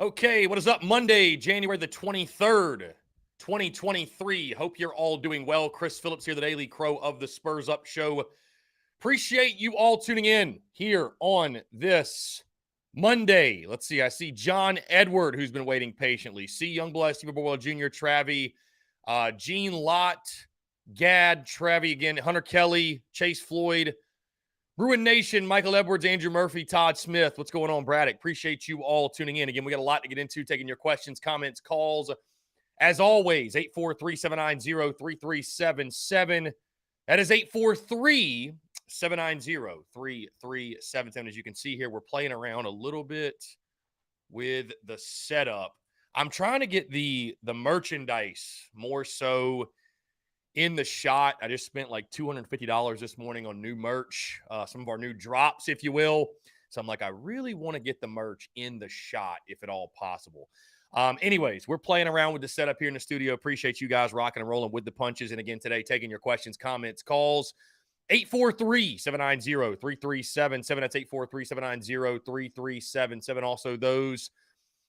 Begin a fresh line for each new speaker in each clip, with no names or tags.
Okay, what is up? Monday, January the 23rd, 2023. Hope you're all doing well. Chris Phillips here, the Daily Crow of the Spurs Up Show. Appreciate you all tuning in here on this Monday. Let's see. I see John Edward, who's been waiting patiently. See Youngblood, Steve Borwell Jr., Travie, Gene Lott, Gad, Travie again, Hunter Kelly, Chase Floyd, Bruin Nation, Michael Edwards, Andrew Murphy, Todd Smith. What's going on, Braddock? Appreciate you all tuning in. Again, we got a lot to get into, taking your questions, comments, calls. As always, 843-790-3377. That is 843-790-3377. As you can see here, we're playing around a little bit with the setup. I'm trying to get the merchandise more so in the shot. I just spent like $250 this morning on new merch, some of our new drops, if you will. So I'm like, I really want to get the merch in the shot if at all possible. Anyways, we're playing around with the setup here in the studio. Appreciate you guys rocking and rolling with the punches. And again, today, taking your questions, comments, calls. 843-790-3377. That's 843-790-3377. Also, those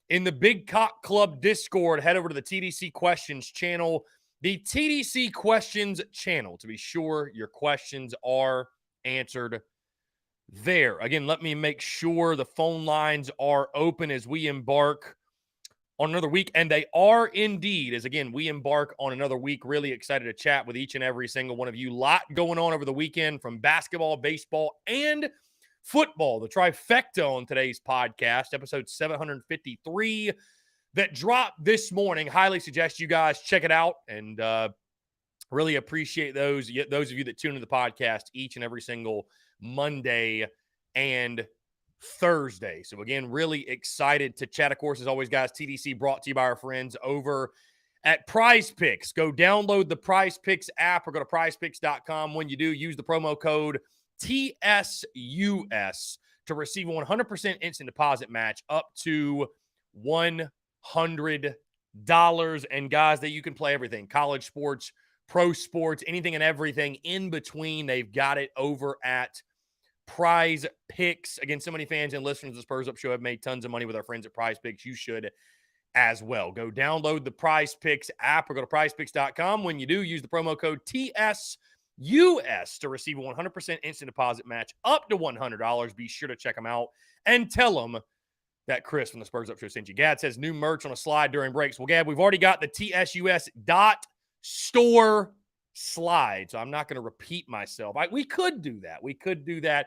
in the Big Cock Club Discord, head over to the TDC Questions channel. The TDC Questions channel, to be sure your questions are answered there. Again, let me make sure the phone lines are open as we embark on another week, and they are indeed, as again, we embark on another week. Really excited to chat with each and every single one of you. Lot going on over the weekend from basketball, baseball, and football. The trifecta on today's podcast, episode 753, that dropped this morning. Highly suggest you guys check it out, and really appreciate those of you that tune into the podcast each and every single Monday and Thursday. So again, really excited to chat. Of course, as always, guys, TDC brought to you by our friends over at Prize Picks. Go download the Prize Picks app or go to prizepicks.com. When you do, use the promo code TSUS to receive a 100% instant deposit match up to $100. And guys, that you can play everything: college sports, pro sports, anything and everything in between. They've got it over at Prize Picks. Again, so many fans and listeners of the Spurs Up Show have made tons of money with our friends at Prize Picks. You should as well. Go download the Prize Picks app or go to prizepicks.com. When you do, use the promo code TSUS to receive a 100% instant deposit match up to $100. Be sure to check them out and tell them that Chris from the Spurs Up Show sent you. Gad says new merch on a slide during breaks. Well, Gad, we've already got the TSUS.store slide, so I'm not going to repeat myself. We could do that.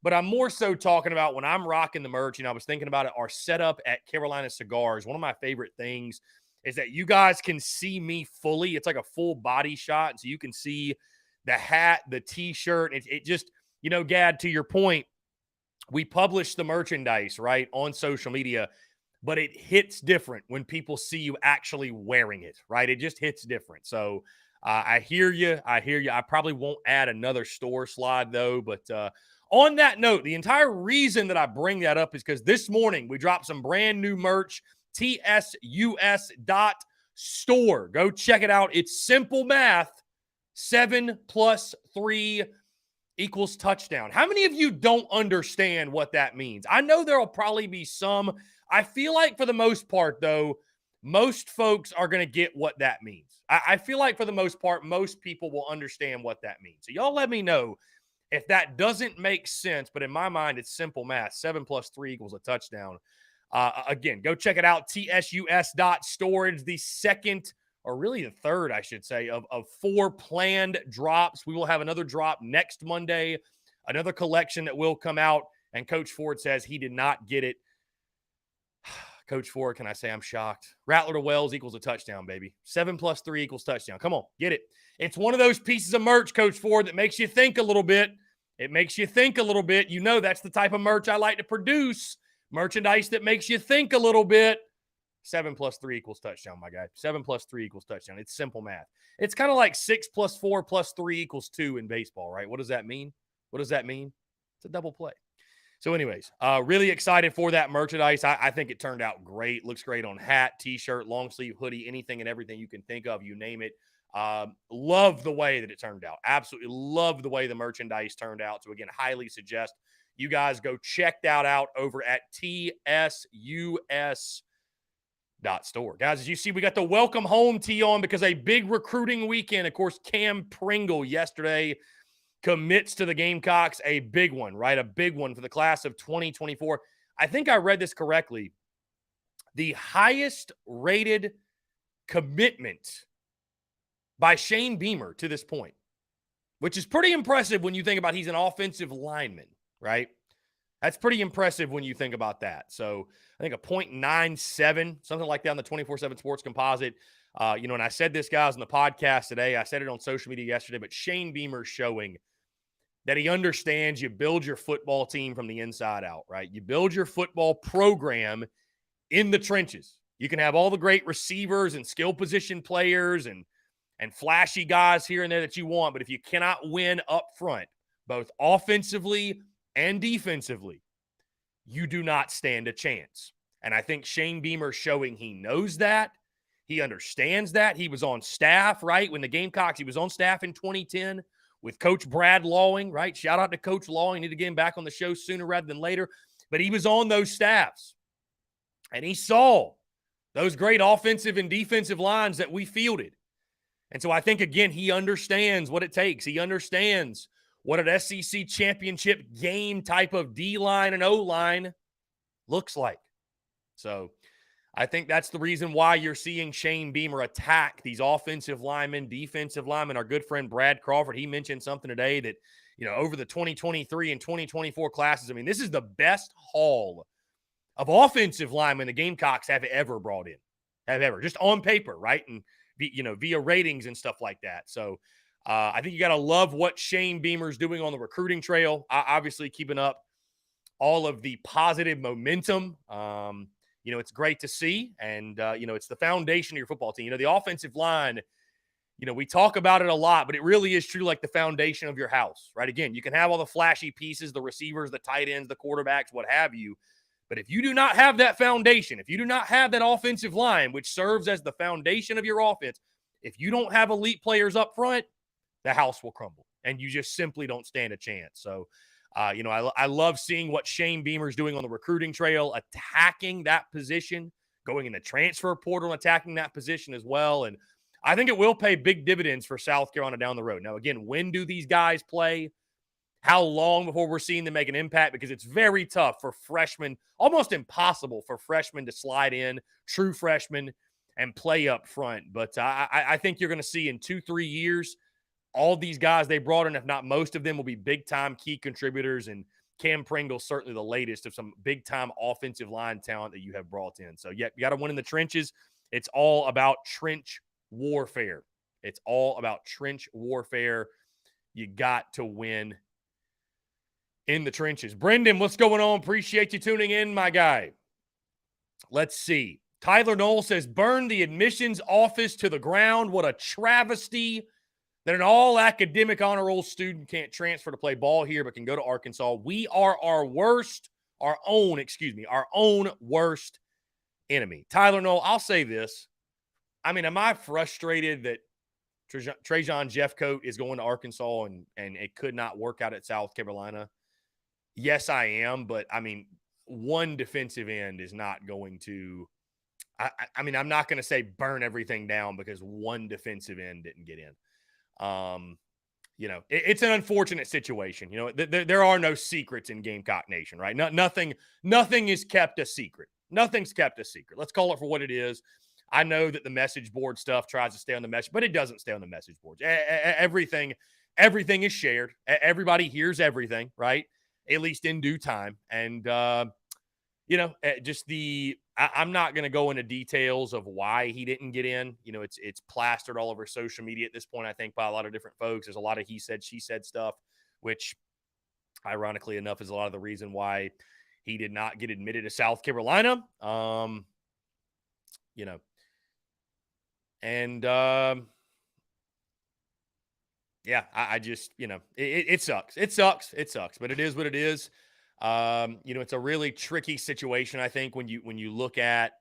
But I'm more so talking about when I'm rocking the merch. I was thinking about it, our setup at Carolina Cigars. One of my favorite things is that you guys can see me fully. It's like a full body shot, so you can see the hat, the T-shirt. It just, Gad, to your point, we publish the merchandise, right, on social media, but it hits different when people see you actually wearing it, right? It just hits different. So I hear you. I probably won't add another store slide, though, but on that note, the entire reason that I bring that up is because this morning we dropped some brand new merch, TSUS.store. Go check it out. It's simple math. 7 plus 3 equals touchdown. How many of you don't understand what that means? I know there will probably be some. I feel like for the most part, though, most folks are going to get what that means. I feel like for the most part, most people will understand what that means. So y'all let me know if that doesn't make sense, but in my mind, it's simple math. 7 plus 3 equals a touchdown. Again, go check it out. TSUS.store. It's the second, or really the third, I should say, of 4 planned drops. We will have another drop next Monday, another collection that will come out, and Coach Ford says he did not get it. Coach Ford, can I say I'm shocked? Rattler to Wells equals a touchdown, baby. 7 plus 3 equals touchdown. Come on, get it. It's one of those pieces of merch, Coach Ford, that makes you think a little bit. It makes you think a little bit. That's the type of merch I like to produce. Merchandise that makes you think a little bit. 7 plus 3 equals touchdown, my guy. 7 plus 3 equals touchdown. It's simple math. It's kind of like 6 plus 4 plus 3 equals 2 in baseball, right? What does that mean? It's a double play. So anyways, really excited for that merchandise. I think it turned out great. Looks great on hat, T-shirt, long sleeve hoodie, anything and everything you can think of, you name it. Love the way that it turned out. Absolutely love the way the merchandise turned out. So again, highly suggest you guys go check that out over at TSUS.store. Store. Guys, as you see, we got the welcome home tee on because a big recruiting weekend. Of course, Cam Pringle yesterday commits to the Gamecocks, a big one, right? A big one for the class of 2024. I think I read this correctly. The highest rated commitment by Shane Beamer to this point, which is pretty impressive when you think about he's an offensive lineman, right? That's pretty impressive when you think about that. So I think a 0.97, something like that on the 24/7 Sports Composite. And I said this, guys, on the podcast today. I said it on social media yesterday, but Shane Beamer's showing that he understands you build your football team from the inside out, right? You build your football program in the trenches. You can have all the great receivers and skill position players and flashy guys here and there that you want, but if you cannot win up front, both offensively and defensively, you do not stand a chance. And I think Shane Beamer showing he knows that. He understands that. He was on staff, right? When the Gamecocks, he was on staff in 2010 with Coach Brad Lawing, right? Shout out to Coach Lawing. Need to get him back on the show sooner rather than later. But he was on those staffs. And he saw those great offensive and defensive lines that we fielded. And so I think, again, he understands what it takes. He understands what an SEC championship game type of D-line and O-line looks like. So I think that's the reason why you're seeing Shane Beamer attack these offensive linemen, defensive linemen. Our good friend Brad Crawford, he mentioned something today that, over the 2023 and 2024 classes, I mean, this is the best haul of offensive linemen the Gamecocks have ever brought in, just on paper, right? And, via ratings and stuff like that. So I think you got to love what Shane Beamer's doing on the recruiting trail, obviously keeping up all of the positive momentum. It's great to see. And, it's the foundation of your football team. The offensive line, we talk about it a lot, but it really is true like the foundation of your house, right? Again, you can have all the flashy pieces, the receivers, the tight ends, the quarterbacks, what have you. But if you do not have that foundation, if you do not have that offensive line, which serves as the foundation of your offense, if you don't have elite players up front, the house will crumble, and you just simply don't stand a chance. So, I love seeing what Shane Beamer's doing on the recruiting trail, attacking that position, going in the transfer portal, attacking that position as well. And I think it will pay big dividends for South Carolina down the road. Now, again, when do these guys play? How long before we're seeing them make an impact? Because it's very tough for freshmen, almost impossible for freshmen to slide in, true freshmen, and play up front. But I think you're going to see in 2-3 years, all these guys they brought in, if not most of them, will be big-time key contributors. And Cam Pringle's certainly the latest of some big-time offensive line talent that you have brought in. So, yeah, you got to win in the trenches. It's all about trench warfare. It's all about trench warfare. You got to win in the trenches. Brendan, what's going on? Appreciate you tuning in, my guy. Let's see. Tyler Knoll says, burn the admissions office to the ground. What a travesty that an all-academic honor roll student can't transfer to play ball here but can go to Arkansas. We are our own worst enemy. Tyler Knoll, I'll say this. I mean, am I frustrated that Trajan Jeffcoat is going to Arkansas and it could not work out at South Carolina? Yes, I am. But, I mean, one defensive end is not going to I mean, I'm not going to say burn everything down because one defensive end didn't get in. It's an unfortunate situation. There are no secrets in Gamecock Nation, right? Nothing is kept a secret. Nothing's kept a secret. Let's call it for what it is. I know that the message board stuff tries to stay on the message, but it doesn't stay on the message boards. Everything is shared. Everybody hears everything, right? At least in due time. And, I'm not going to go into details of why he didn't get in. It's plastered all over social media at this point, I think, by a lot of different folks. There's a lot of he said, she said stuff, which ironically enough is a lot of the reason why he did not get admitted to South Carolina. I just, it sucks. It sucks, but it is what it is. It's a really tricky situation, I think, when you look at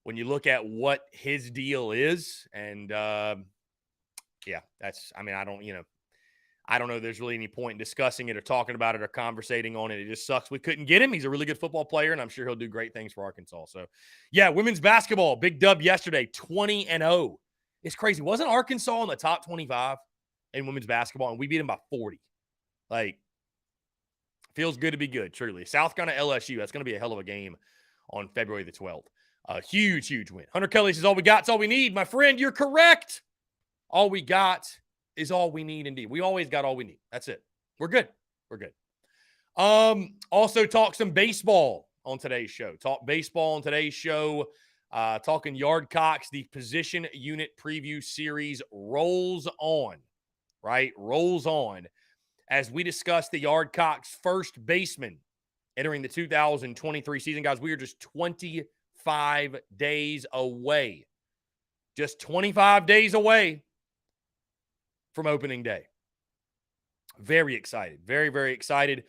what his deal is. And I don't know if there's really any point in discussing it or talking about it or conversating on it. It just sucks we couldn't get him. He's a really good football player, and I'm sure he'll do great things for Arkansas. So, yeah, women's basketball, big dub yesterday, 20-0. It's crazy. Wasn't Arkansas in the top 25 in women's basketball, and we beat them by 40? Like, feels good to be good, truly. South Carolina LSU, that's going to be a hell of a game on February the 12th. A huge, huge win. Hunter Kelly says, all we got's all we need. My friend, you're correct. All we got is all we need indeed. We always got all we need. That's it. We're good. We're good. Also talk some baseball on today's show. Talk baseball on today's show. Talking Yardcocks. The position unit preview series rolls on, right? Rolls on as we discuss the Yardcocks first baseman entering the 2023 season. Guys, we are just 25 days away. Just 25 days away from opening day. Very excited. Very, very excited.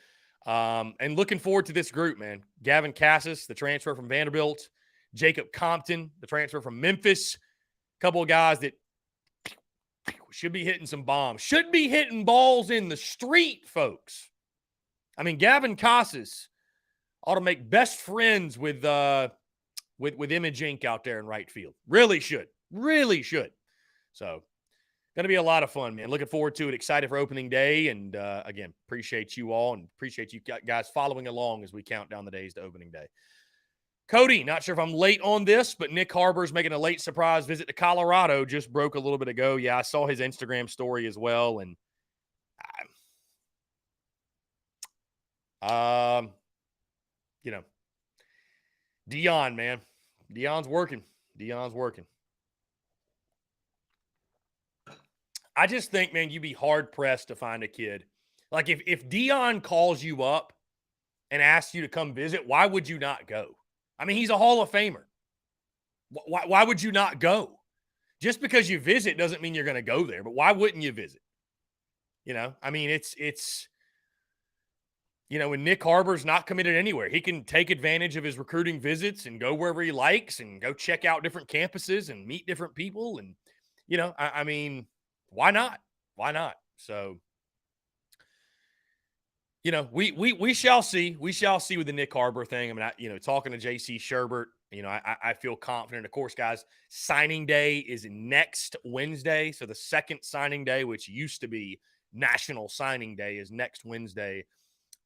And looking forward to this group, man. Gavin Cassis, the transfer from Vanderbilt. Jacob Compton, the transfer from Memphis. A couple of guys that should be hitting some bombs. Should be hitting balls in the street, folks. I mean, Gavin Cassis ought to make best friends with Image Inc. out there in right field. Really should. Really should. So, going to be a lot of fun, man. Looking forward to it. Excited for opening day. And, again, appreciate you all and appreciate you guys following along as we count down the days to opening day. Cody, not sure if I'm late on this, but Nick Harbor's making a late surprise visit to Colorado. Just broke a little bit ago. Yeah, I saw his Instagram story as well. And, you know, Dion, man. Dion's working. Dion's working. I just think, man, you'd be hard-pressed to find a kid. Like, if Dion calls you up and asks you to come visit, why would you not go? I mean, he's a Hall of Famer. Why would you not go? Just because you visit doesn't mean you're going to go there, but why wouldn't you visit? You know, I mean, it's you know, when Nick Harbor's not committed anywhere, he can take advantage of his recruiting visits and go wherever he likes and go check out different campuses and meet different people. And, you know, I mean, why not? Why not? So, you know, we shall see. We shall see with the Nick Harbor thing. I mean, talking to JC Sherbert, I feel confident. Of course, guys, signing day is next Wednesday. So the second signing day, which used to be National Signing Day, is next Wednesday.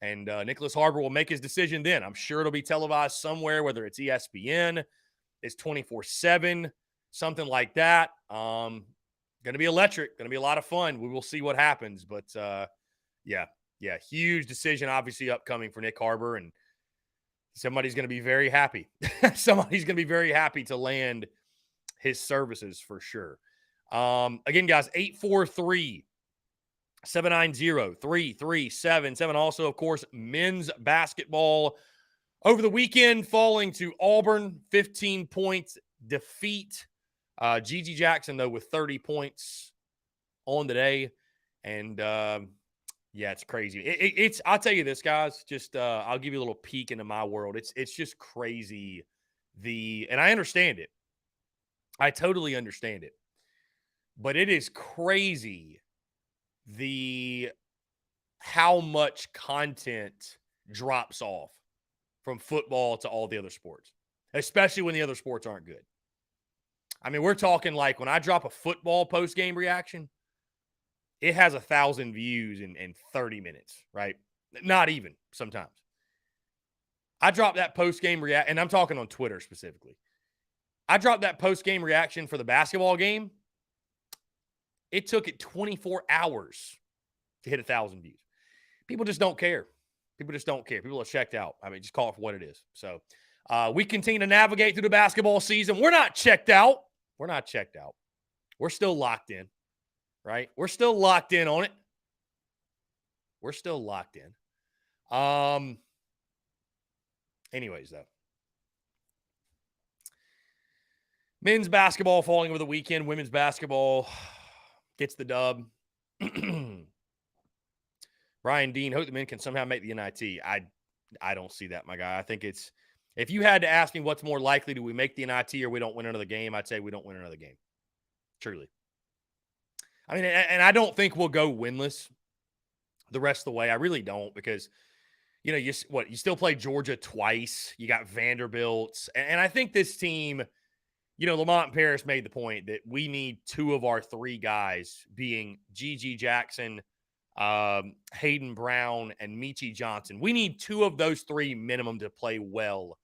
And Nicholas Harbor will make his decision then. I'm sure it'll be televised somewhere, whether it's ESPN, it's 24/7, something like that. Going to be electric. Going to be a lot of fun. We will see what happens. But, yeah, huge decision obviously upcoming for Nick Harbor, and somebody's going to be very happy. Somebody's going to be very happy to land his services for sure. Again, guys, 843-790-3377. Also, of course, men's basketball over the weekend falling to Auburn, 15-point defeat. Gigi Jackson, though, with 30 points on the day. And, yeah, it's crazy. It's I'll tell you this, guys. Just I'll give you a little peek into my world. It's just crazy. And I understand it. I totally understand it. But it is crazy how much content drops off from football to all the other sports, especially when the other sports aren't good. I mean, we're talking like when I drop a football post-game reaction, it has 1,000 views in 30 minutes, right? Not even sometimes. I dropped that post-game reaction, and I'm talking on Twitter specifically. I dropped that post-game reaction for the basketball game. It took it 24 hours to hit 1,000 views. People just don't care. People just don't care. People are checked out. I mean, just call it for what it is. So we continue to navigate through the basketball season. We're not checked out. We're not checked out. We're still locked in. Right? We're still locked in on it. We're still locked in. Anyways, though. Men's basketball falling over the weekend. Women's basketball gets the dub. Brian Dean, hope the men can somehow make the NIT. I don't see that, my guy. I think it's, if you had to ask me what's more likely, do we make the NIT or we don't win another game, I'd say we don't win another game. Truly. I mean, and I don't think we'll go winless. the rest of the way. I really don't, because you still play Georgia twice. You got Vanderbilt, and I think this team, Lamont Paris made the point that we need two of our three guys, being Gigi Jackson, Hayden Brown, and Michi Johnson. We need two of those three minimum to play well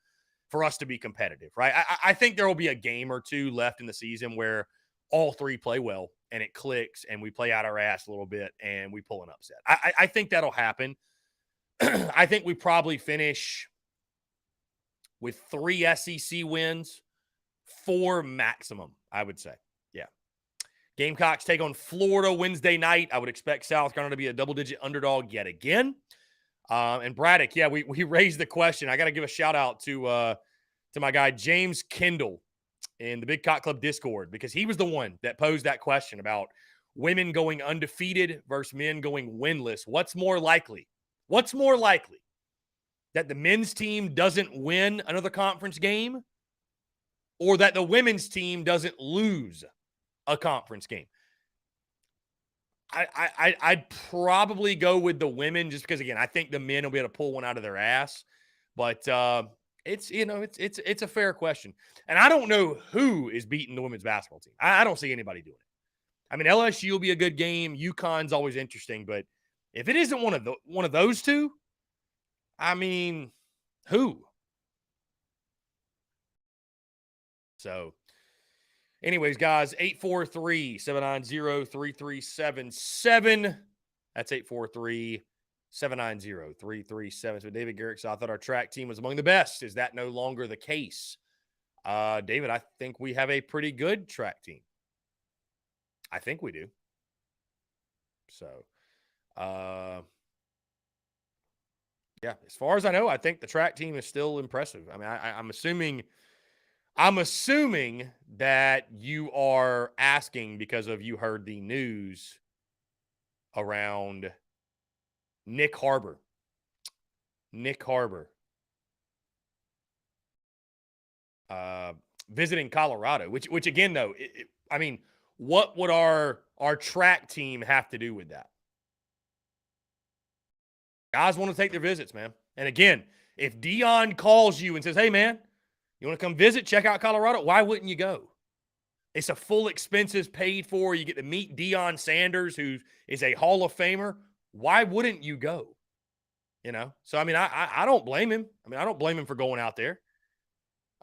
for us to be competitive, right? I think there will be a game or two left in the season where all three play well and it clicks and we play out our ass a little bit and we pull an upset. I think that'll happen. I think we probably finish with 3 SEC wins, 4 maximum, I would say. Yeah. Gamecocks take on Florida Wednesday night. I would expect South Carolina to be a double-digit underdog yet again. And Braddock, yeah, we raised the question. I got to give a shout out to my guy James Kendall in the Big Cock Club Discord, because he was the one that posed that question about women going undefeated versus men going winless. What's more likely? What's more likely? That the men's team doesn't win another conference game, or that the women's team doesn't lose a conference game? I'd probably go with the women, just because, again, I think the men will be able to pull one out of their ass. But it's a fair question. And I don't know who is beating the women's basketball team. I don't see anybody doing it. I mean, LSU will be a good game. UConn's always interesting. But if it isn't one of those two, I mean, who? So, anyways, guys, 843-790-3377. That's 843-790-3377. So David Garrick said, I thought our track team was among the best. Is that no longer the case? David, I think we have a pretty good track team. I think we do. So, yeah, as far as I know, I think the track team is still impressive. I mean, I'm assuming that you are asking because you heard the news around Nick Harbor. Visiting Colorado, which again, though, I mean, what would our track team have to do with that? Guys want to take their visits, man. And again, if Dion calls you and says, hey, man, you want to come visit, check out Colorado, why wouldn't you go? It's a full expenses paid for. You get to meet Deion Sanders, who is a Hall of Famer. Why wouldn't you go? So, I mean, I don't blame him. I mean, I don't blame him for going out there.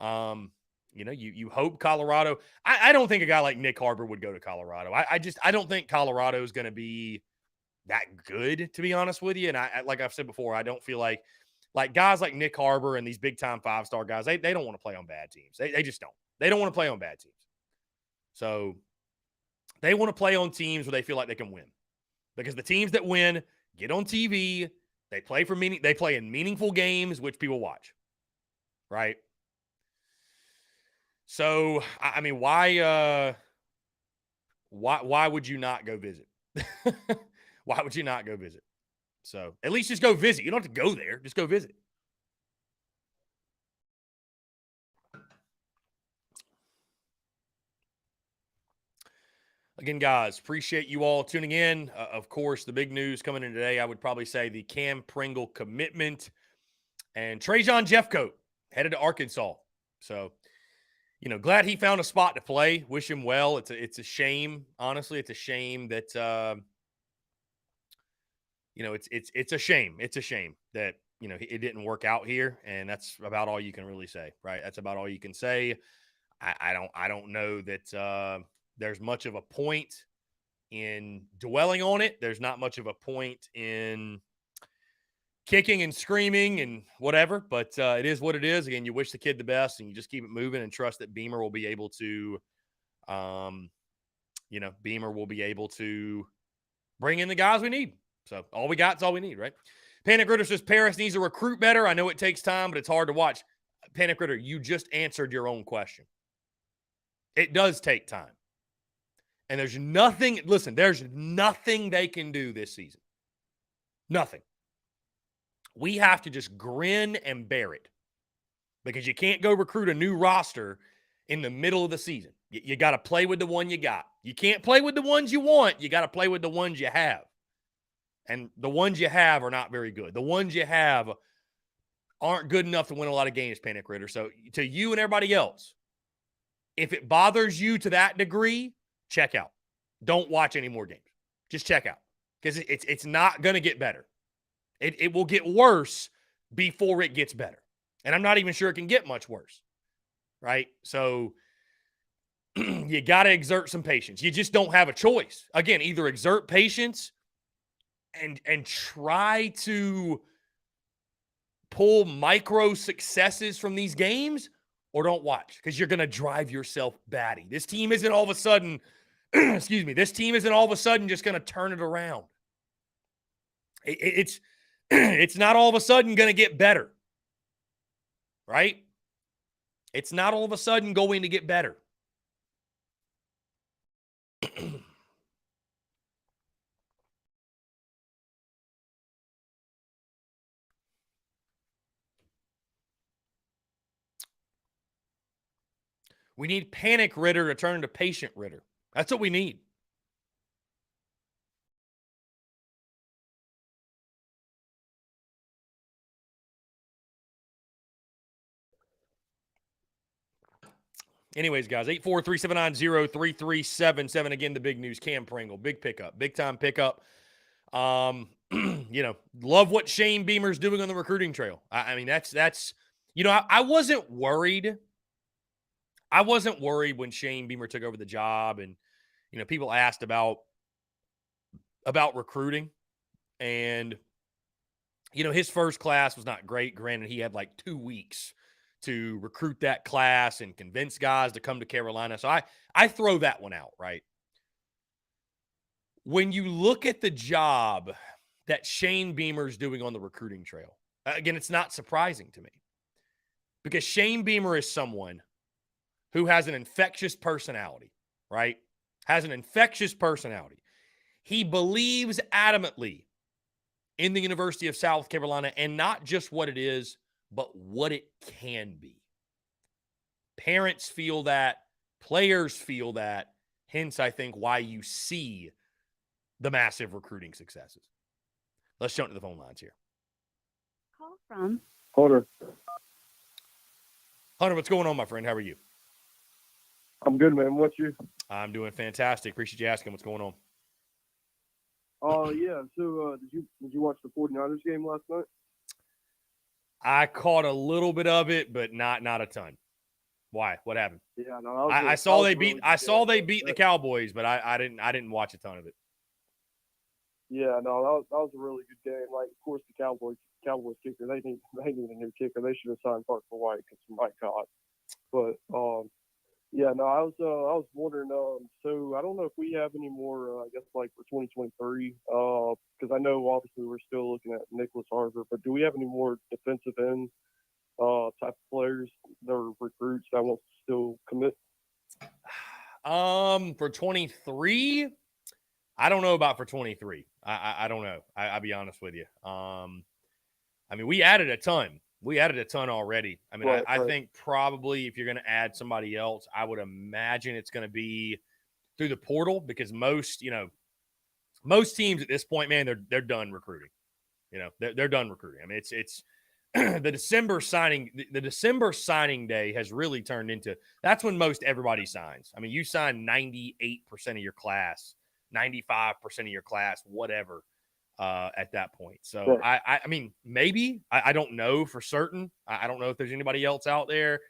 You hope Colorado. I don't think a guy like Nick Harbor would go to Colorado. I don't think Colorado is going to be that good, to be honest with you. And I like I've said before, I don't feel like guys like Nick Harbor and these big-time 5-star guys, they don't want to play on bad teams. They just don't. They don't want to play on bad teams. So they want to play on teams where they feel like they can win. Because the teams that win get on TV, they play in meaningful games, which people watch. Right? So, I mean, why would you not go visit? Why would you not go visit? So at least just go visit. You don't have to go there. Just go visit. Again, guys, appreciate you all tuning in. Of course, the big news coming in today, I would probably say the Cam Pringle commitment and Trajan Jeffcoat headed to Arkansas. So, glad he found a spot to play. Wish him well. It's a shame. Honestly, it's a shame that, it's a shame. It's a shame that, it didn't work out here. And that's about all you can really say, right? That's about all you can say. I don't know that there's much of a point in dwelling on it. There's not much of a point in kicking and screaming and whatever, but it is what it is. Again, you wish the kid the best and you just keep it moving and trust that Beamer will be able to, bring in the guys we need. So all we got is all we need, right? Panic Ritter says Paris needs to recruit better. I know it takes time, but it's hard to watch. Panic Ritter, you just answered your own question. It does take time. And there's nothing they can do this season. Nothing. We have to just grin and bear it, because you can't go recruit a new roster in the middle of the season. You got to play with the one you got. You can't play with the ones you want. You got to play with the ones you have. And the ones you have are not very good. The ones you have aren't good enough to win a lot of games, Panic Ritter. So to you and everybody else, if it bothers you to that degree, check out. Don't watch any more games. Just check out because it's not going to get better. It will get worse before it gets better. And I'm not even sure it can get much worse, right? So you got to exert some patience. You just don't have a choice. Again, either exert patience and try to pull micro successes from these games, or don't watch because you're going to drive yourself batty. This team isn't all of a sudden, excuse me, this team isn't all of a sudden just going to turn it around. It's not all of a sudden going to get better, right? It's not all of a sudden going to get better. We need Panic Ritter to turn into Patient Ritter. That's what we need. Anyways, guys, 843-790-3377. Again, the big news, Cam Pringle, big pickup, big time pickup. Love what Shane Beamer's doing on the recruiting trail. I mean, that's I wasn't worried. I wasn't worried when Shane Beamer took over the job and, people asked about recruiting and, his first class was not great. Granted, he had like 2 weeks to recruit that class and convince guys to come to Carolina. So I throw that one out, right? When you look at the job that Shane Beamer's doing on the recruiting trail, again, it's not surprising to me because Shane Beamer is someone who has an infectious personality, right? Has an infectious personality. He believes adamantly in the University of South Carolina and not just what it is, but what it can be. Parents feel that. Players feel that. Hence, I think, why you see the massive recruiting successes. Let's jump to the phone lines here.
Call from
Hunter.
Hunter, what's going on, my friend? How are you?
I'm good, man. What's you?
I'm doing fantastic. Appreciate you asking what's going on.
Oh, yeah. So, did you watch the 49ers game last night?
I caught a little bit of it, but not a ton. Why? What happened?
Yeah, no.
I saw they beat the Cowboys, but I didn't watch a ton of it.
Yeah, no, that was a really good game. Like, of course, the Cowboys kicker, they need a new kicker. They should have signed Parker White because my God. But yeah, no, I was wondering. So I don't know if we have any more. I guess like for 2023, because I know obviously we're still looking at Nicholas Harper, but do we have any more defensive end type of players that are recruits that want to still commit?
For 23, I don't know about for 23. I don't know. I'll be honest with you. I mean, we added a ton. We added a ton already. I mean,
Right.
I think probably if you're going to add somebody else, I would imagine it's going to be through the portal because most teams at this point, man, they're done recruiting. They're done recruiting. I mean, it's the December signing day has really turned into that's when most everybody signs. I mean, you sign 98% of your class, 95% of your class, whatever. At that point. So right. I mean, maybe I don't know for certain. I don't know if there's anybody else out there.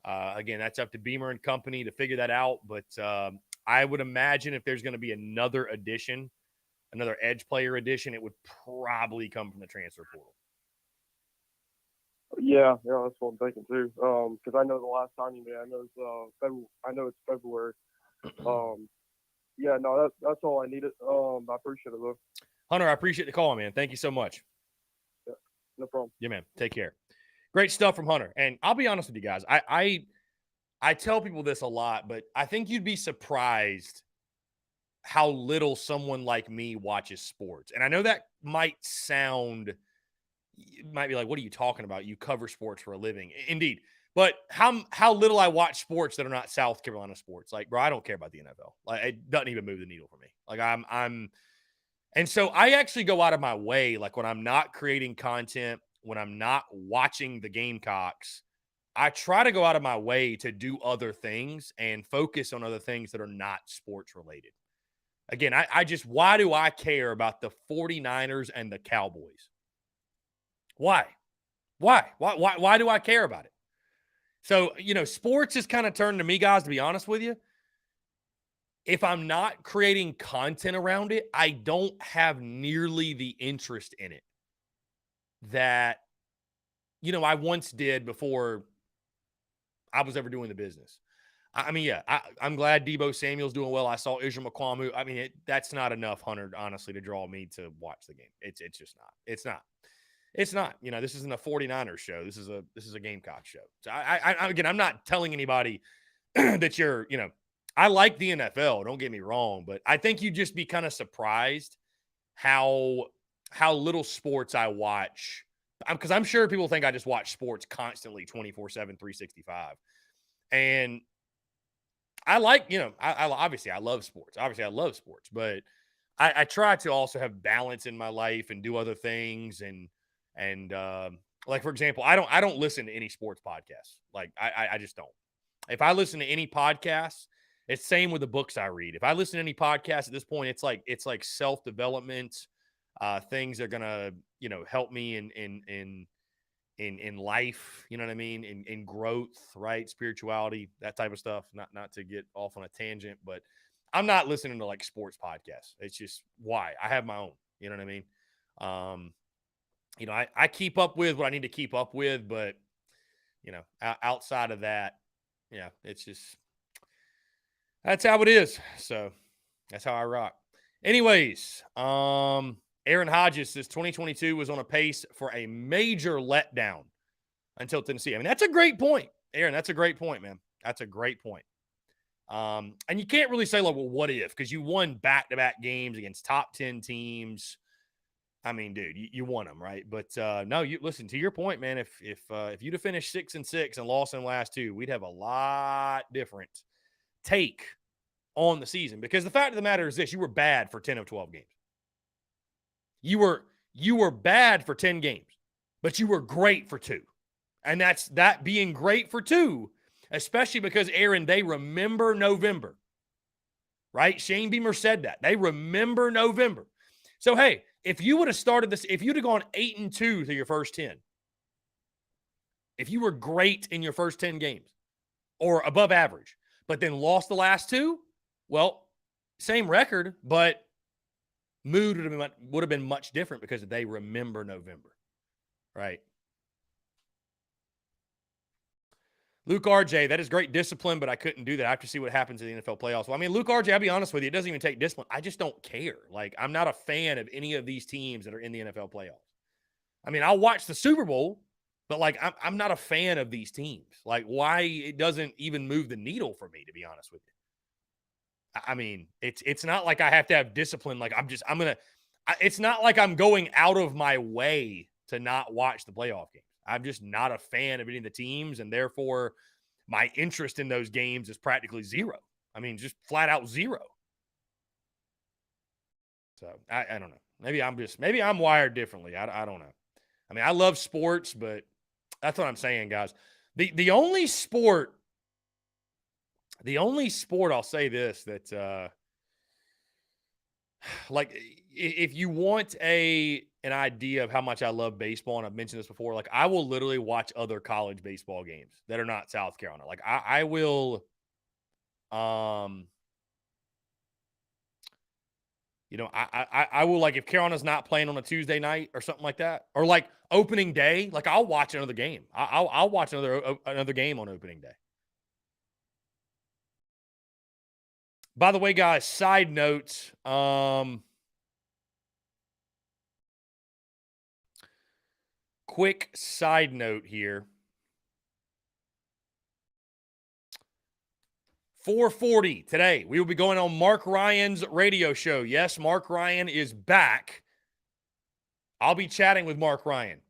Again, that's up to Beamer and company to figure that out. But I would imagine if there's going to be another addition, another edge player addition, it would probably come from the transfer portal.
Yeah, that's what I'm thinking too. Because I know the last time you made, I know it's February. Yeah, no, that's all I needed. I appreciate it, though.
Hunter, I appreciate the call, man. Thank you so much.
Yeah, no problem.
Yeah, man. Take care. Great stuff from Hunter. And I'll be honest with you guys. I tell people this a lot, but I think you'd be surprised how little someone like me watches sports. And I know that might be like, what are you talking about? You cover sports for a living. Indeed. But how little I watch sports that are not South Carolina sports. Like, bro, I don't care about the NFL. Like, it doesn't even move the needle for me. Like, And so I actually go out of my way, like when I'm not creating content, when I'm not watching the Gamecocks, I try to go out of my way to do other things and focus on other things that are not sports related. Again, I just, why do I care about the 49ers and the Cowboys? Why? Why do I care about it? So, sports has kind of turned to me, guys, to be honest with you. If I'm not creating content around it, I don't have nearly the interest in it that, I once did before I was ever doing the business. I mean, yeah, I'm glad Debo Samuel's doing well. I saw Israel McQuamu. I mean, that's not enough, Hunter, honestly, to draw me to watch the game. It's just not. It's not. It's not. This isn't a 49ers show. This is a Gamecock show. So again, I'm not telling anybody that you're, I like the NFL, don't get me wrong, but I think you'd just be kind of surprised how little sports I watch. Because I'm sure people think I just watch sports constantly 24/7, 365. And I like, I obviously I love sports. Obviously I love sports, but I try to also have balance in my life and do other things. And like, for example, I don't listen to any sports podcasts. Like I just don't. If I listen to any podcasts, it's same with the books I read. If I listen to any podcast at this point, it's like self-development, things that are gonna, help me in life, you know what I mean? In growth, right? Spirituality, that type of stuff. Not to get off on a tangent, but I'm not listening to like sports podcasts. It's just why I have my own, you know what I mean? I keep up with what I need to keep up with, but outside of that, yeah, it's just, that's how it is. So that's how I rock. Anyways, Aaron Hodges says 2022 was on a pace for a major letdown until Tennessee. I mean, that's a great point, Aaron. That's a great point, man. That's a great point. And you can't really say, like, well, what if? Because you won back-to-back games against top 10 teams. I mean, dude, you won them, right? But no, you listen, to your point, man. If you'd have finished 6-6 and lost in the last two, we'd have a lot different take on the season. Because the fact of the matter is this: you were bad for 10 of 12 games. You were bad for 10 games, but you were great for 2. And that being great for 2, especially because, Aaron, they remember November, right? Shane Beamer said that. They remember November. So, hey, if you would have started this, if you'd have gone 8-2 through your first 10, if you were great in your first 10 games or above average, but then lost the last 2, well, same record, but mood would have been much different because they remember November, right? Luke RJ, that is great discipline, but I couldn't do that. I have to see what happens in the NFL playoffs. Well, I mean, Luke RJ, I'll be honest with you, it doesn't even take discipline. I just don't care. Like, I'm not a fan of any of these teams that are in the NFL playoffs. I mean, I'll watch the Super Bowl, but like, I'm not a fan of these teams. Like, why it doesn't even move the needle for me, to be honest with you. I mean, it's not like I have to have discipline. Like, it's not like I'm going out of my way to not watch the playoff games. I'm just not a fan of any of the teams, and therefore my interest in those games is practically zero. I mean, just flat out zero. So I don't know. Maybe I'm wired differently. I don't know. I mean, I love sports, but that's what I'm saying, guys. The only sport I'll say this, that like, if you want an idea of how much I love baseball, and I've mentioned this before, like, I will literally watch other college baseball games that are not South Carolina. Like, I will, I will, like, if Carolina's not playing on a Tuesday night or something like that, or like opening day, like, I'll watch another game. I'll watch another game on opening day. By the way, guys, side note, quick side note here. 4:40 today, we will be going on Mark Ryan's radio show. Yes, Mark Ryan is back. I'll be chatting with Mark Ryan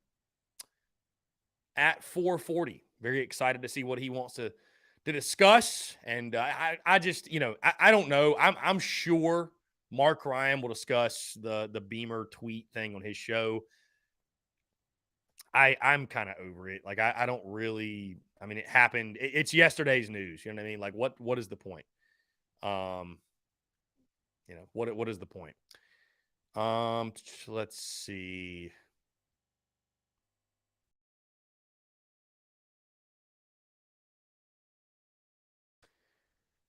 at 4:40. Very excited to see what he wants to discuss. And I just, I don't know. I'm sure Mark Ryan will discuss the Beamer tweet thing on his show. I'm kind of over it. Like, I don't really, I mean, it happened. It's yesterday's news. You know what I mean? Like, what is the point? What is the point? Let's see.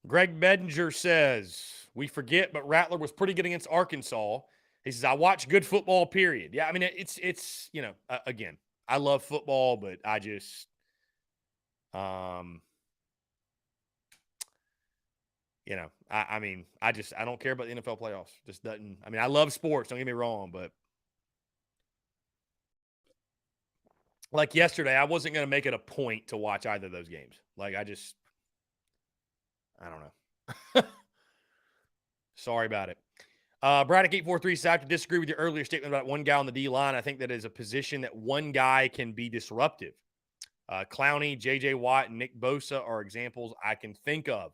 Greg Bedinger says, we forget, but Rattler was pretty good against Arkansas. He says, I watch good football, period. Yeah, I mean, it's again, I love football, but I just, I don't care about the NFL playoffs. Just doesn't, I mean, I love sports, don't get me wrong, but like yesterday, I wasn't going to make it a point to watch either of those games. Like, I don't know. Sorry about it. Braddock 843 says, I have to disagree with your earlier statement about one guy on the D line. I think that is a position that one guy can be disruptive. Clowney, J.J. Watt, and Nick Bosa are examples I can think of.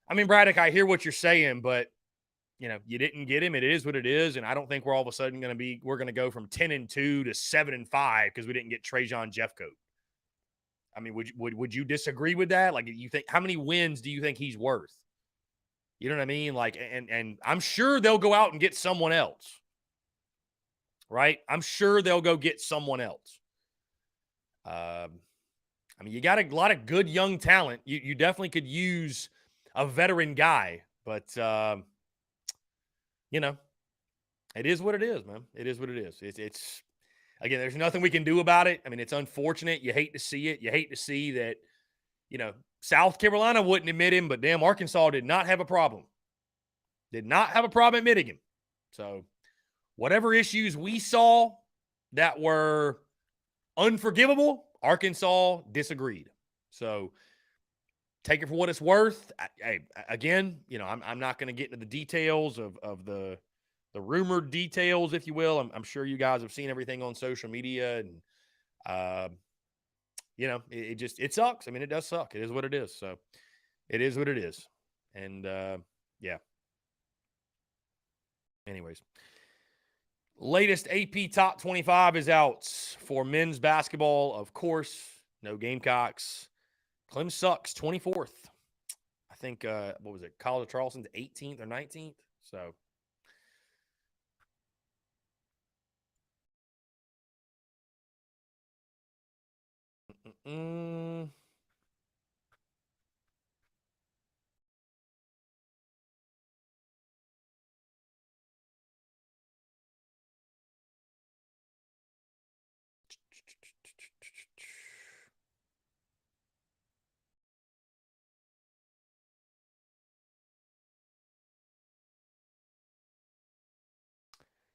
I mean, Braddock, I hear what you're saying, but you didn't get him. It is what it is, and I don't think we're all of a sudden we're going to go from 10-2 to 7-5 because we didn't get Trajan Jeffcoat. I mean, would you disagree with that? Like, you think, how many wins do you think he's worth? You know what I mean? Like, and I'm sure they'll go out and get someone else, right? I'm sure they'll go get someone else. I mean, you got a lot of good young talent. You definitely could use a veteran guy, but it is what it is, man. It is what it is. It's again, there's nothing we can do about it. I mean, it's unfortunate. You hate to see it. You hate to see that, South Carolina wouldn't admit him, but damn, Arkansas did not have a problem. Did not have a problem admitting him. So whatever issues we saw that were unforgivable, Arkansas disagreed. So take it for what it's worth. Again, I'm not going to get into the details of the rumored details, if you will. I'm sure you guys have seen everything on social media, and it sucks. I mean, it does suck. It is what it is. So it is what it is. And yeah. Anyways, latest AP Top 25 is out for men's basketball. Of course, no Gamecocks. Clem sucks, 24th. I think, what was it? College of Charleston's 18th or 19th. So.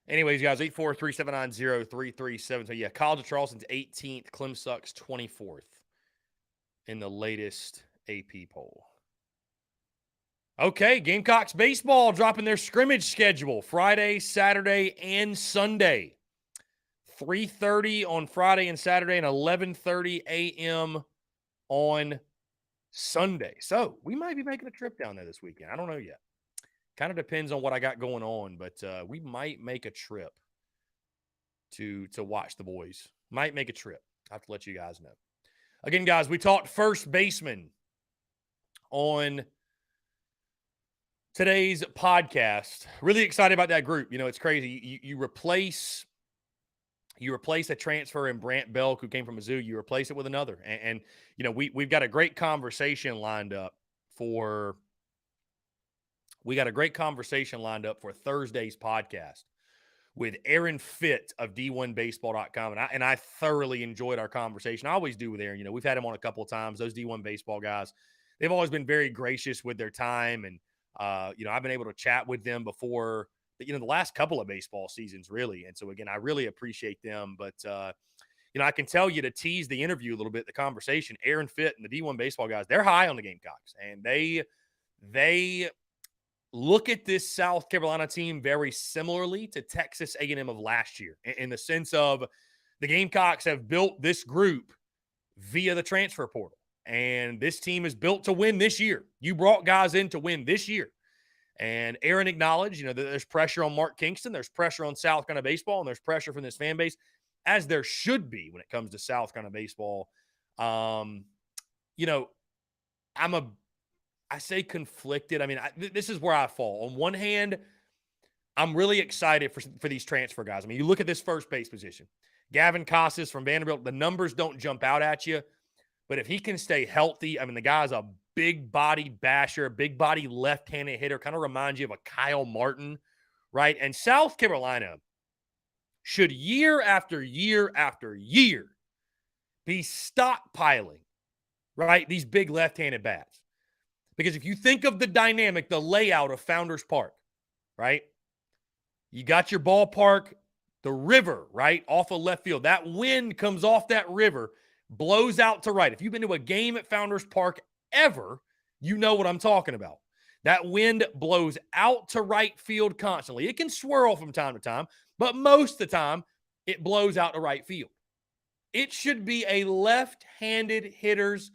Anyways, guys, 843-790-337. So, yeah, College of Charleston's 18th, Clem sucks 24th in the latest AP poll. Okay, Gamecocks baseball dropping their scrimmage schedule Friday, Saturday, and Sunday. 3:30 on Friday and Saturday, and 11:30 a.m. on Sunday. So we might be making a trip down there this weekend. I don't know yet. Kind of depends on what I got going on, but we might make a trip to watch the boys. Might make a trip. I have to let you guys know. Again, guys, we talked first baseman on today's podcast. Really excited about that group. It's crazy. You replace a transfer in Brant Belk, who came from Mizzou. You replace it with another. And we've got a great conversation lined up for Thursday's podcast with Aaron Fitt of D1Baseball.com. And I thoroughly enjoyed our conversation. I always do with Aaron. We've had him on a couple of times. Those D1 Baseball guys, they've always been very gracious with their time. And, I've been able to chat with them before, the last couple of baseball seasons, really. And so, again, I really appreciate them. But, I can tell you, to tease the interview a little bit, the conversation, Aaron Fitt and the D1 Baseball guys, they're high on the Gamecocks. And they look at this South Carolina team very similarly to Texas A&M of last year, in the sense of the Gamecocks have built this group via the transfer portal. And this team is built to win this year. You brought guys in to win this year. And Aaron acknowledged, that there's pressure on Mark Kingston, there's pressure on South Carolina baseball, and there's pressure from this fan base, as there should be when it comes to South Carolina baseball. I say conflicted. I mean, this is where I fall. On one hand, I'm really excited for these transfer guys. I mean, you look at this first base position. Gavin Casas from Vanderbilt, the numbers don't jump out at you, but if he can stay healthy, I mean, the guy's a big body basher, big body left-handed hitter, kind of reminds you of a Kyle Martin, right? And South Carolina should year after year after year be stockpiling, right, these big left-handed bats. Because if you think of the dynamic, the layout of Founders Park, right, you got your ballpark, the river, right, off of left field. That wind comes off that river, blows out to right. If you've been to a game at Founders Park ever, you know what I'm talking about. That wind blows out to right field constantly. It can swirl from time to time, but most of the time, it blows out to right field. It should be a left-handed hitter's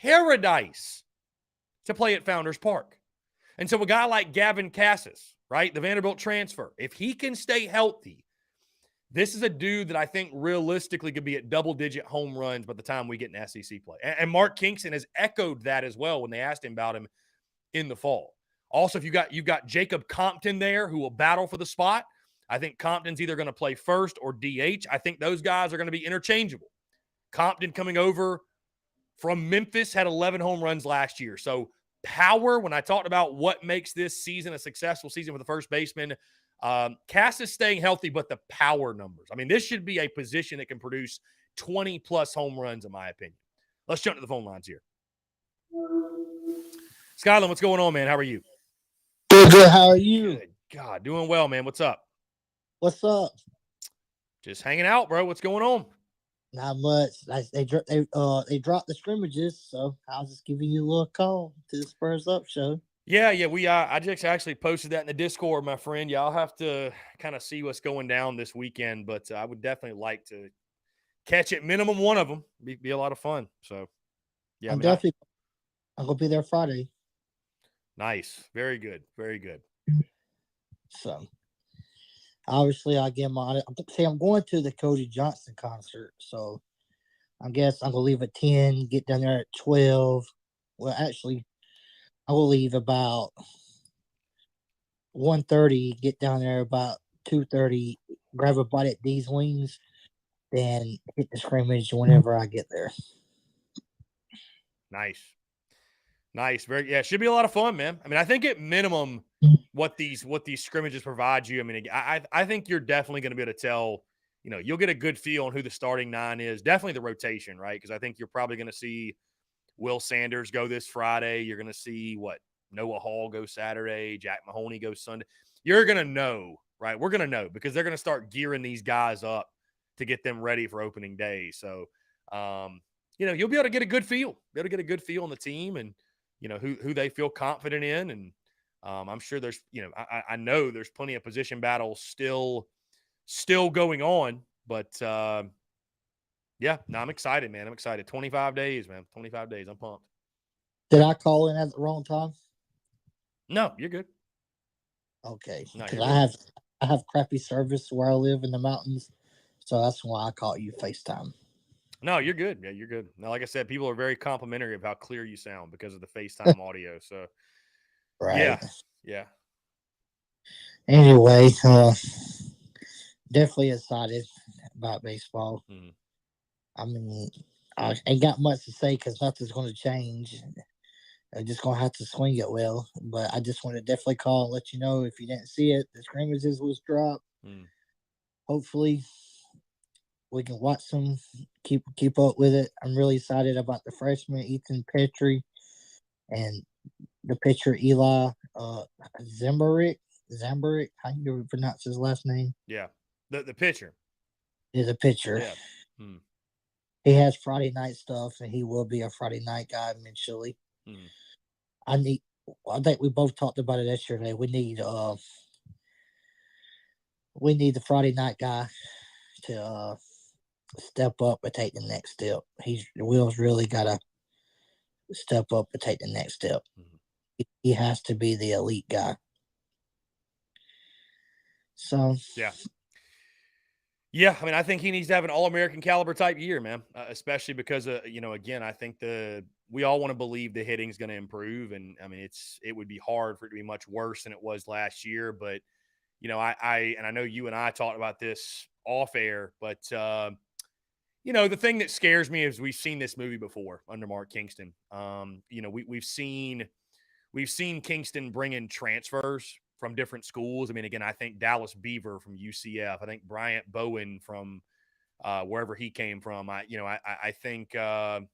paradise to play at Founders Park. And so a guy like Gavin Casas, right, the Vanderbilt transfer, if he can stay healthy, this is a dude that I think realistically could be at double-digit home runs by the time we get in SEC play. And Mark Kingston has echoed that as well when they asked him about him in the fall. Also, if you've got Jacob Compton there who will battle for the spot. I think Compton's either going to play first or DH. I think those guys are going to be interchangeable. Compton coming over from Memphis had 11 home runs last year. So power, when I talked about what makes this season a successful season for the first baseman, Cass is staying healthy, but the power numbers. I mean, this should be a position that can produce 20-plus home runs, in my opinion. Let's jump to the phone lines here. Skyland, what's going on, man? How are you?
Good. How are you?
Good. God, doing well, man. What's up?
What's up?
Just hanging out, bro. What's going on?
Not much. They dropped the scrimmages, so I was just giving you a little call to the Spurs Up show.
Yeah. We I just actually posted that in the Discord, my friend. Yeah, I'll have to kind of see what's going down this weekend, but I would definitely like to catch at minimum one of them. Be a lot of fun. So, yeah,
I'm gonna be there Friday.
Nice. Very good. Very good.
So, obviously, I'm going to the Cody Johnson concert, so I guess I'm gonna leave at 10, get down there at 12. Well, actually, I will leave about 1:30, get down there about 2:30, grab a bite at D's Wings, then hit the scrimmage whenever I get there.
Nice. It should be a lot of fun, man. I mean, I think at minimum what these scrimmages provide you. I mean, I think you're definitely going to be able to tell, you'll get a good feel on who the starting nine is. Definitely the rotation, right? Because I think you're probably going to see Will Sanders go this Friday. You're going to see Noah Hall go Saturday, Jack Mahoney go Sunday. You're going to know, right? We're going to know because they're going to start gearing these guys up to get them ready for opening day. So, you'll be able to get a good feel. On the team and, who they feel confident in. And I'm sure there's, I know there's plenty of position battles still going on. But, I'm excited, man. I'm excited. 25 days, man. 25 days. I'm pumped.
Did I call in at the wrong time?
No, you're good.
Okay.
No,
Because I have crappy service where I live in the mountains. So that's why I call you FaceTime.
No, you're good. Yeah, you're good. Now, like I said, people are very complimentary of how clear you sound because of the FaceTime audio. So,
right.
Yeah.
Anyway, definitely excited about baseball.
Mm-hmm.
I mean, I ain't got much to say because nothing's going to change. I'm just going to have to swing it well. But I just want to definitely call and let you know if you didn't see it, the scrimmages was dropped. Hopefully, we can watch them, keep up with it. I'm really excited about the freshman, Ethan Petrie, and the pitcher, Eli Zambarek. How do you pronounce his last name?
Yeah, the pitcher.
Is a pitcher.
Yeah.
He has Friday night stuff, and he will be a Friday night guy eventually. I think we both talked about it yesterday. We need the Friday night guy to step up and take the next step. Will's really got to step up and take the next step. He has to be the elite guy. So
Yeah. Yeah, I mean, I think he needs to have an All-American caliber type year, man. Especially because, again, I think we all want to believe the hitting's going to improve, and I mean, it would be hard for it to be much worse than it was last year. But I know you and I talked about this off air, but the thing that scares me is we've seen this movie before under Mark Kingston. We've seen Kingston bring in transfers from different schools. I mean, again, I think Dallas Beaver from UCF. I think Bryant Bowen from wherever he came from. I think who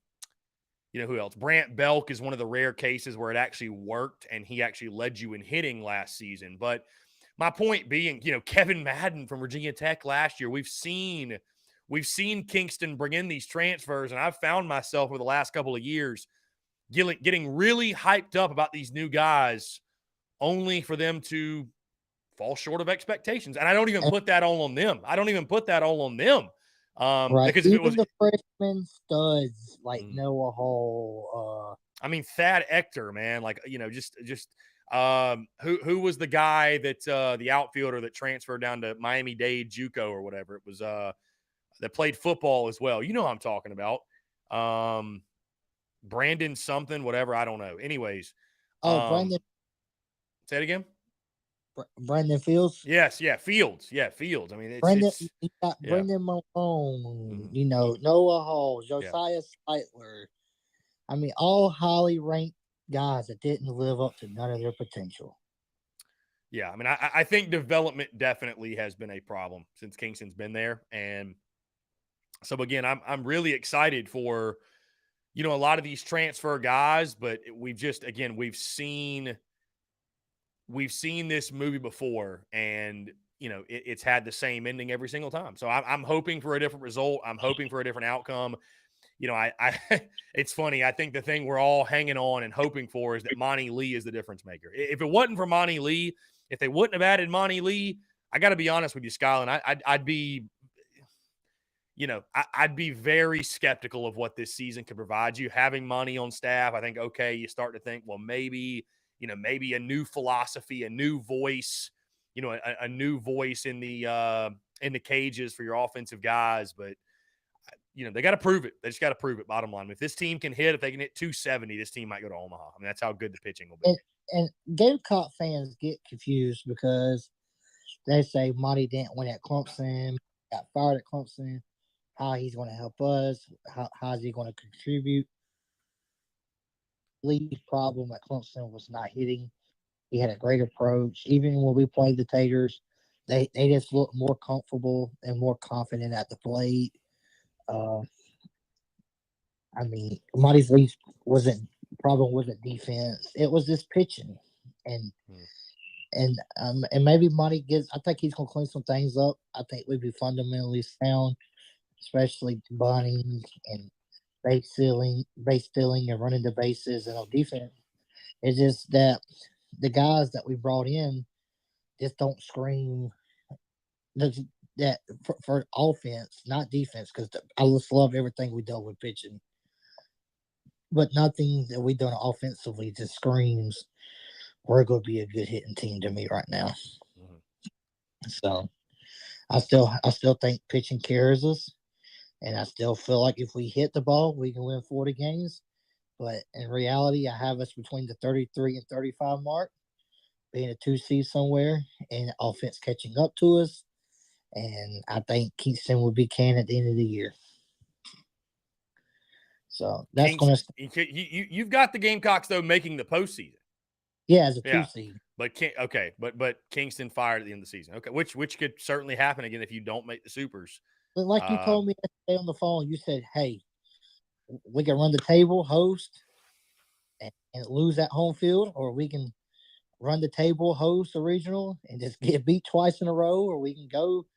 else? Brant Belk is one of the rare cases where it actually worked, and he actually led you in hitting last season. But my point being, Kevin Madden from Virginia Tech last year. We've seen Kingston bring in these transfers, and I've found myself over the last couple of years getting really hyped up about these new guys only for them to fall short of expectations. And I don't even put that all on them.
right,
Because if it
even
was,
the freshman studs like Noah Hall,
I mean, Thad Ector, man, like, who was the guy that the outfielder that transferred down to Miami-Dade JUCO or whatever it was, that played football as well. You know who I'm talking about. Brandon something, whatever. I don't know. Anyways.
Brandon.
Say it again.
Brandon Fields.
Yes. Yeah. Fields. Yeah. Fields. I mean,
You got Brendan Malone, Noah Hall, Josiah Sightler. I mean, all highly ranked guys that didn't live up to none of their potential.
Yeah. I mean, I think development definitely has been a problem since Kingston's been there. And so, again, I'm really excited for, a lot of these transfer guys, but we've seen this movie before, and it's had the same ending every single time. So I'm hoping for a different result. I'm hoping for a different outcome. It's funny. I think the thing we're all hanging on and hoping for is that Monty Lee is the difference maker. If it wasn't for Monty Lee, if they wouldn't have added Monty Lee, I got to be honest with you, Skyland, I'd be. I'd be very skeptical of what this season could provide you. Having money on staff, I think, okay, you start to think, well, maybe a new philosophy, a new voice, a new voice in the cages for your offensive guys. But, they got to prove it. They just got to prove it, bottom line. If this team can hit, if they can hit 270, this team might go to Omaha. I mean, that's how good the pitching will be.
And Gamecock fans get confused because they say Monty didn't win at Clemson, got fired at Clemson. How he's going to help us? How is he going to contribute? Lee's problem at Clemson was not hitting. He had a great approach. Even when we played the Taters, they just looked more comfortable and more confident at the plate. I mean, Monty's Lee's problem wasn't defense. It was just pitching, and maybe Monty gets. I think he's going to clean some things up. I think we'd be fundamentally sound, especially bunting and base stealing and running the bases and on defense. It's just that the guys that we brought in just don't scream that for offense, not defense, because I just love everything we done with pitching. But nothing that we done offensively just screams we're going to be a good hitting team to me right now. So I still think pitching carries us. And I still feel like if we hit the ball, we can win 40 games. But in reality, I have us between the 33 and 35 mark, being a 2 seed somewhere, and offense catching up to us. And I think Kingston will be can at the end of the year. So that's going to.
You've got the Gamecocks though making the postseason.
Yeah, as a 2 seed.
But Kingston fired at the end of the season. Okay, which could certainly happen again if you don't make the Supers.
But like you told me yesterday on the phone, you said, hey, we can run the table, host, and lose at home field, or we can run the table, host a regional, and just get beat twice in a row, or we can go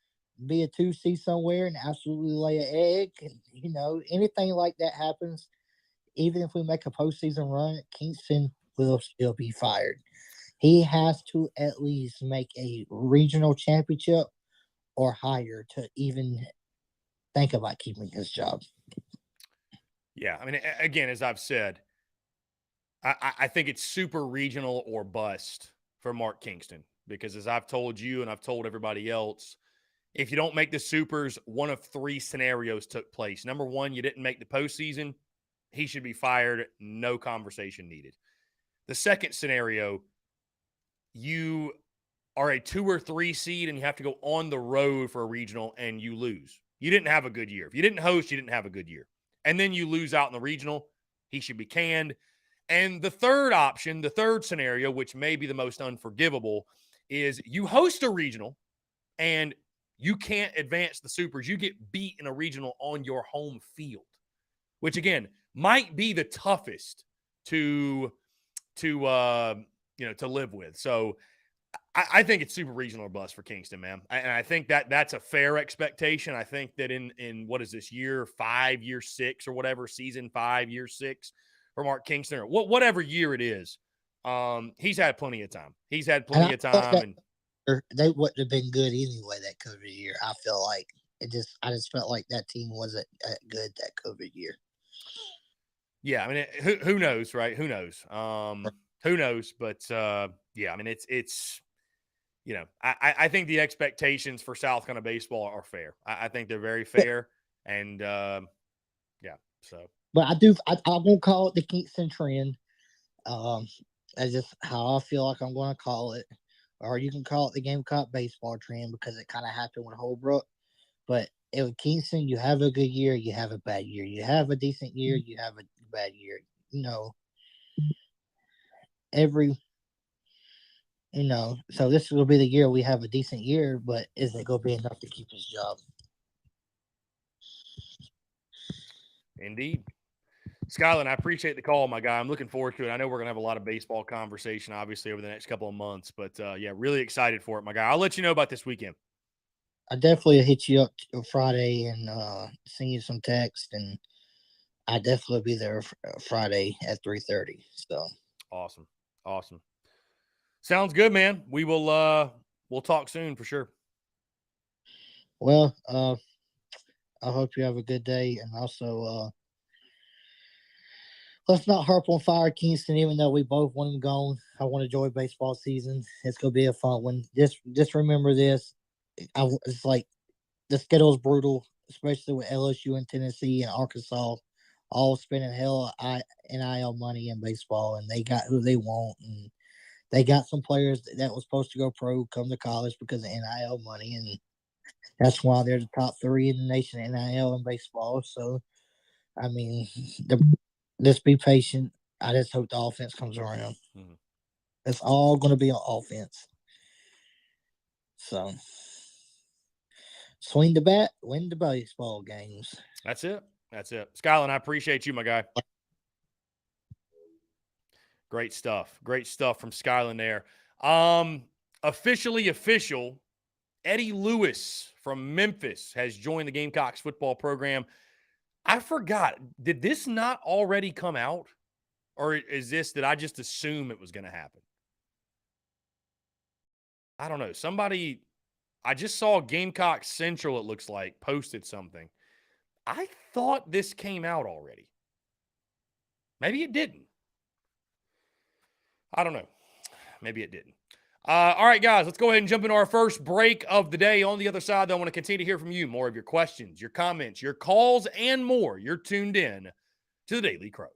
be a 2 seed somewhere and absolutely lay an egg. And, anything like that happens, even if we make a postseason run, Kingston will still be fired. He has to at least make a regional championship or higher to even think about keeping his job.
Yeah, I mean, again, as I've said, I think it's super regional or bust for Mark Kingston. because as I've told you and I've told everybody else, if you don't make the Supers, one of three scenarios took place. Number one, you didn't make the postseason. He should be fired. No conversation needed. The second scenario, you are a 2 or 3 seed and you have to go on the road for a regional and you lose. You didn't have a good year. If you didn't host, you didn't have a good year. And then you lose out in the regional, he should be canned. And the third option, the third scenario, which may be the most unforgivable, is you host a regional and you can't advance the Supers. You get beat in a regional on your home field, which again might be the toughest to live with. So I think it's super regional or bust for Kingston, man. And I think that's a fair expectation. I think that in what is this, year 5, year 6 or whatever, season 5, year 6 for Mark Kingston or whatever year it is, he's had plenty of time. He's had plenty of time. And
they wouldn't have been good anyway that COVID year. I feel like I just felt like that team wasn't that good that COVID year.
Yeah, I mean, who knows, right? Who knows? Who knows? But yeah, I mean, it's I think the expectations for South Carolina baseball are fair. I think they're very fair, and yeah. So,
but I won't call it the Kingston trend. That's just how I feel like I'm going to call it. Or you can call it the Gamecock baseball trend because it kind of happened with Holbrook. But with Kingston, you have a good year, you have a bad year. You have a decent year, you have a bad year. So this will be the year we have a decent year, but is it going to be enough to keep his job?
Indeed. Skyland, I appreciate the call, my guy. I'm looking forward to it. I know we're going to have a lot of baseball conversation, obviously, over the next couple of months. But, yeah, really excited for it, my guy. I'll let you know about this weekend.
I definitely hit you up Friday and send you some text, and I definitely be there Friday at 3:30. So
awesome. Sounds good, man. We will we'll talk soon for sure.
Well, I hope you have a good day, and also let's not harp on Fire Kingston, even though we both want him gone. I want to enjoy baseball season. It's gonna be a fun one. Just remember this. It's like the schedule's brutal, especially with LSU and Tennessee and Arkansas all spending NIL money in baseball, and they got who they want, and they got some players that was supposed to go pro come to college because of NIL money, and that's why they're the top 3 in the nation NIL in baseball. So, I mean, just be patient. I just hope the offense comes around. Mm-hmm. It's all going to be on offense. So, swing the bat, win the baseball games.
That's it. Skyland, I appreciate you, my guy. Great stuff from Skyland there. Officially official, Eddie Lewis from Memphis has joined the Gamecocks football program. I forgot. Did this not already come out? Or is this that I just assume it was going to happen? I don't know. Somebody, I just saw Gamecock Central, it looks like, posted something. I thought this came out already. Maybe it didn't. I don't know. Maybe it didn't. All right, guys, let's go ahead and jump into our first break of the day. On the other side, though, I want to continue to hear from you. More of your questions, your comments, your calls, and more. You're tuned in to the Daily Crow.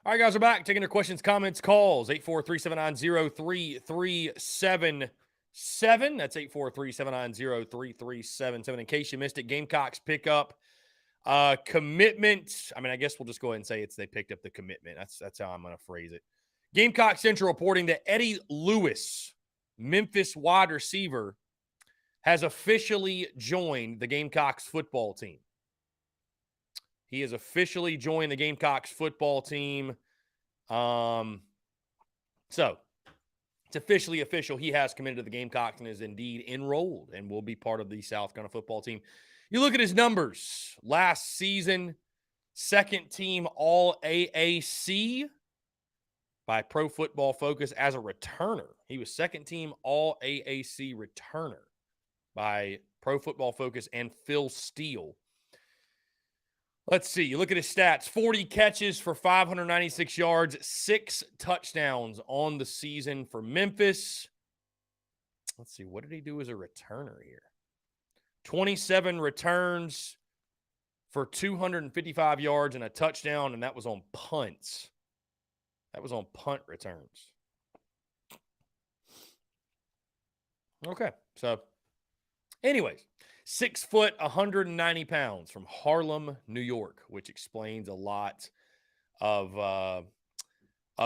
All right, guys, we're back. Taking your questions, comments, calls. 843-790-3377. That's 843-790-3377. In case you missed it, Gamecocks pick up commitment. I mean, I guess we'll just go ahead and say they picked up the commitment. That's how I'm going to phrase it. Gamecock Central reporting that Eddie Lewis, Memphis wide receiver, has officially joined the Gamecocks football team. He has officially joined the Gamecocks football team. So it's officially official. He has committed to the Gamecocks and is indeed enrolled and will be part of the South Carolina football team. You look at his numbers. Last season, second team All-AAC by Pro Football Focus as a returner. He was second team All-AAC returner by Pro Football Focus and Phil Steele. Let's see. You look at his stats. 40 catches for 596 yards, 6 touchdowns on the season for Memphis. Let's see. What did he do as a returner here? 27 returns for 255 yards and a touchdown, and that was on punts. That was on punt returns. Okay. So, anyways. 6 foot, 190 pounds from Harlem, New York, which explains a lot of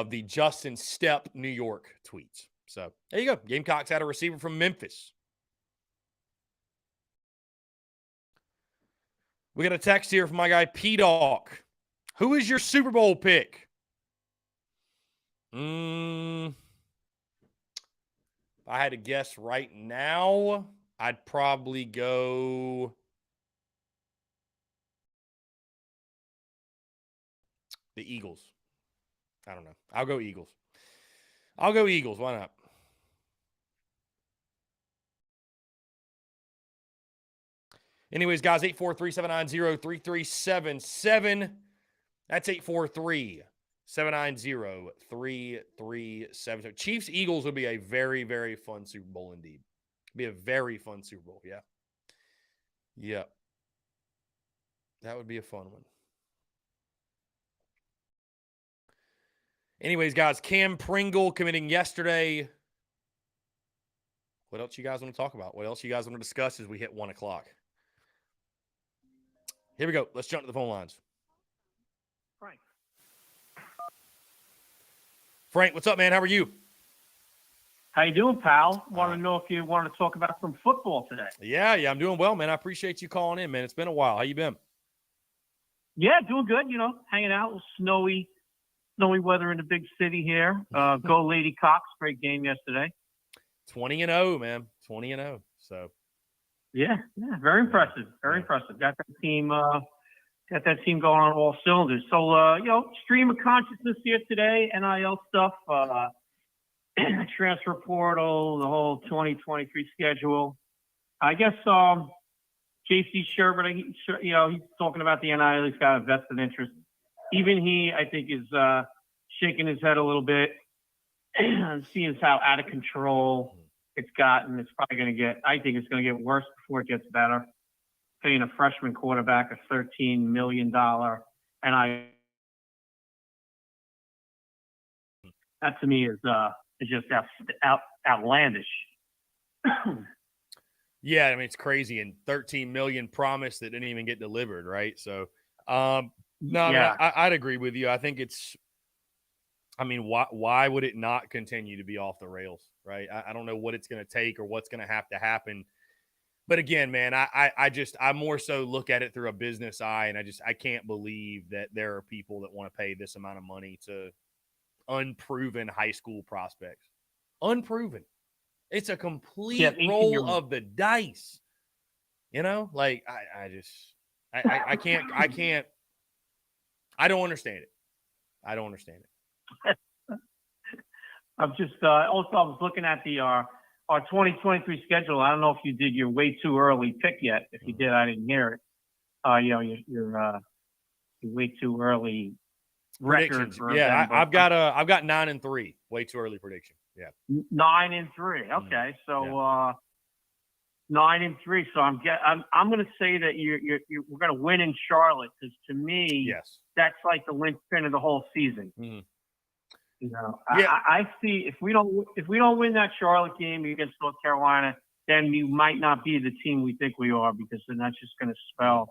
the Justin Stepp New York tweets. So there you go. Gamecocks had a receiver from Memphis. We got a text here from my guy P-Dog. Who is your Super Bowl pick? If I had to guess right now, I'd probably go the Eagles. I don't know. I'll go Eagles. Why not? Anyways, guys, 843-790-3377. That's 843-790-3377. Chiefs Eagles would be a very, very fun Super Bowl indeed. Be a very fun Super Bowl, yeah. Yeah. That would be a fun one. Anyways, guys, Cam Pringle committing yesterday. What else you guys want to talk about? What else you guys want to discuss as we hit 1 o'clock? Here we go. Let's jump to the phone lines. Frank, what's up, man? How are you?
How you doing, pal? Want to know if you want to talk about some football today?
Yeah, I'm doing well, man. I appreciate you calling in, man. It's been a while. How you been?
Yeah, doing good. You know, hanging out. Snowy weather in the big city here. Go Lady Cox! Great game yesterday.
20-0, man. 20-0. So.
Yeah, very impressive. Very impressive. Got that team going on all cylinders. So, stream of consciousness here today. NIL stuff. Transfer portal, the whole 2023 schedule. I guess J.C. Sherbert, he's talking about the NIL. He's got a vested interest. Even he, I think, is shaking his head a little bit, seeing how out of control it's gotten. It's probably going to get. I think it's going to get worse before it gets better. Paying a freshman quarterback a $13 million NIL. That to me is just outlandish.
Yeah, I mean, it's crazy. And 13 million promised that didn't even get delivered, right? So, no,
yeah.
I mean, I'd agree with you. I think why would it not continue to be off the rails, right? I don't know what it's going to take or what's going to have to happen. But again, man, I more so look at it through a business eye, and I can't believe that there are people that want to pay this amount of money to unproven high school prospects. Unproven. It's a complete roll of the dice. You know, like I can't. I don't understand it. I was looking at our 2023 schedule. I don't know if you did your way too early pick yet. If you did, I didn't hear it. Your way too early record. Yeah, I've got 9-3. Way too early prediction. Yeah.
9-3. Okay, so 9-3. So I'm going to say that we're going to win in Charlotte, because to me,
Yes.
that's like the linchpin of the whole season.
Mm-hmm.
You know,
Yeah.
I see if we don't win that Charlotte game against North Carolina, then we might not be the team we think we are, because then that's just going to spell,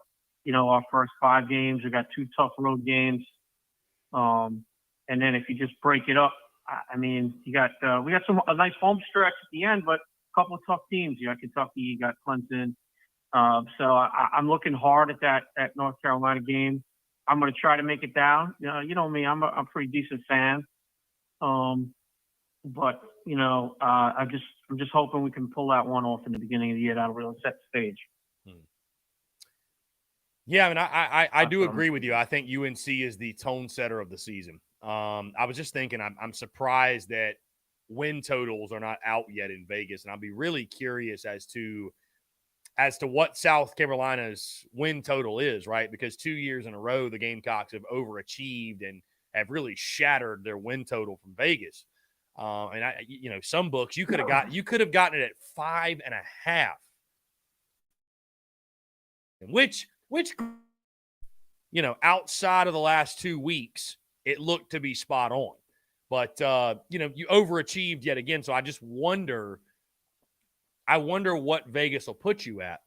our first 5 games. We got 2 tough road games, and then if you just break it up, I mean, we got a nice home stretch at the end, but a couple of tough teams. You got Kentucky, you got Clemson. So I'm looking hard at that North Carolina game. I'm going to try to make it down. You know me, I'm a pretty decent fan. But I'm just hoping we can pull that one off in the beginning of the year. That'll really set the stage.
Yeah, I mean, I do agree with you. I think UNC is the tone setter of the season. I was just thinking, I'm surprised that win totals are not out yet in Vegas, and I'll be really curious as to what South Carolina's win total is, right? Because 2 years in a row, the Gamecocks have overachieved and have really shattered their win total from Vegas. And some books you could have gotten it at 5.5, which outside of the last 2 weeks, it looked to be spot on. But you overachieved yet again. So I just wonder. I wonder what Vegas will put you at.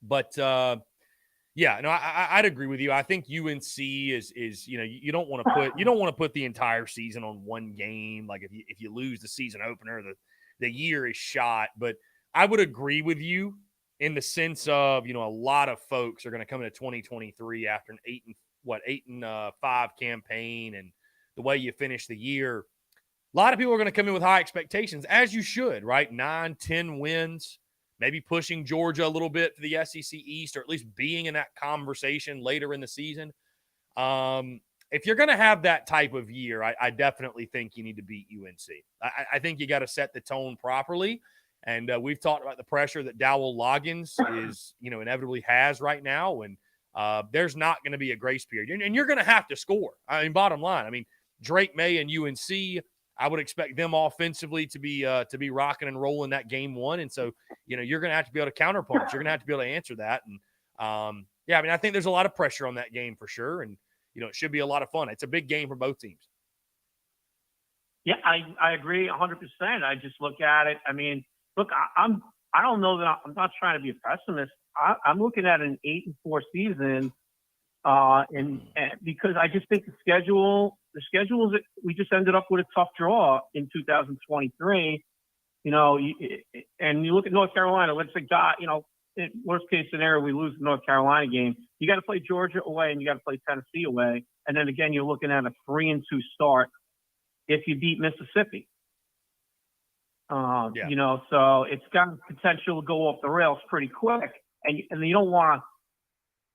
But I'd agree with you. I think UNC is you don't want to put the entire season on one game. Like if you lose the season opener, the year is shot. But I would agree with you in the sense of, a lot of folks are going to come into 2023 after an 8-5 campaign, and the way you finish the year. A lot of people are going to come in with high expectations, as you should, right? 9-10 wins, maybe pushing Georgia a little bit for the SEC East, or at least being in that conversation later in the season. If you're going to have that type of year, I definitely think you need to beat UNC. I think you got to set the tone properly. And we've talked about the pressure that Dowell Loggins is, inevitably has right now. And there's not going to be a grace period. And you're going to have to score. I mean, bottom line, Drake May and UNC, I would expect them offensively to be rocking and rolling that game one. And so, you're going to have to be able to counterpunch. You're going to have to be able to answer that. And, I think there's a lot of pressure on that game for sure. And, it should be a lot of fun. It's a big game for both teams.
Yeah, I agree 100%. I just look at it. I mean, look, I don't know that I'm not trying to be a pessimist. I'm looking at an 8-4 season. And because I just think the schedules, we just ended up with a tough draw in 2023, and you look at North Carolina, let's say, in worst case scenario, we lose the North Carolina game. You got to play Georgia away and you got to play Tennessee away. And then again, you're looking at a 3-2 start if you beat Mississippi. So it's got the potential to go off the rails pretty quick. And you don't want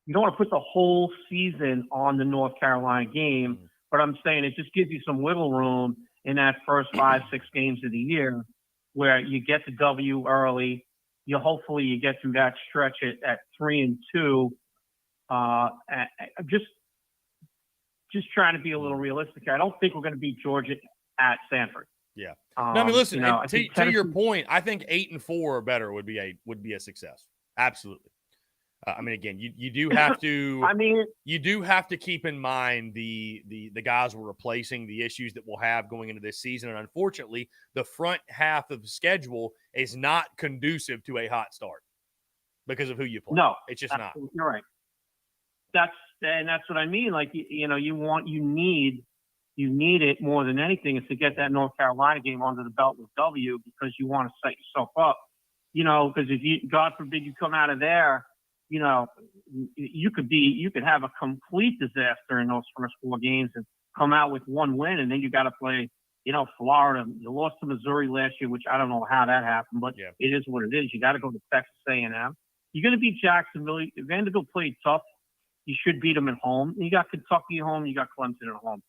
to put the whole season on the North Carolina game, but I'm saying it just gives you some wiggle room in that first 5-6 games of the year where you get the W early. Hopefully you get through that stretch at 3-2. Just trying to be a little realistic. I don't think we're going to beat Georgia at Stanford.
Yeah. No, listen, to your point, I think 8-4 or better would be a success. Absolutely. Again, you do have to. You do have to keep in mind the guys we're replacing, the issues that we'll have going into this season, and unfortunately, the front half of the schedule is not conducive to a hot start because of who you play.
No,
it's just not.
You're right. That's what I mean. Like you need it more than anything is to get that North Carolina game under the belt with W, because you want to set yourself up. Because if God forbid you come out of there. You could have a complete disaster in those first 4 games and come out with 1 win, and then you got to play, Florida. You lost to Missouri last year, which I don't know how that happened, but It is what it is. You got to go to Texas A&M. You're going to beat Jacksonville. Vanderbilt played tough. You should beat them at home. You got Kentucky at home. You got Clemson at home.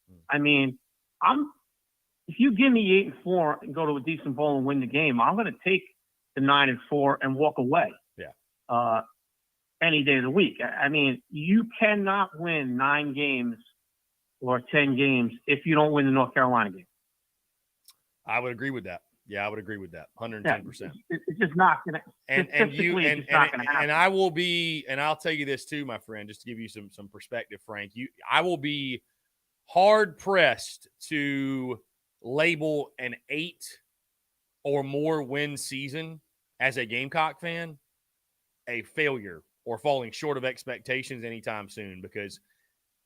If you give me 8-4 and go to a decent bowl and win the game, I'm going to take the 9-4 and walk away.
Yeah.
Any day of the week. You cannot win 9 games or 10 games if you don't win the North Carolina game.
I would agree with that. Yeah, I would agree with that. 110%.
It's just not going to.
And I will be, and I'll tell you this too, my friend, just to give you some perspective, Frank. I will be hard pressed to label an 8 or more win season as a Gamecock fan a failure or falling short of expectations anytime soon, because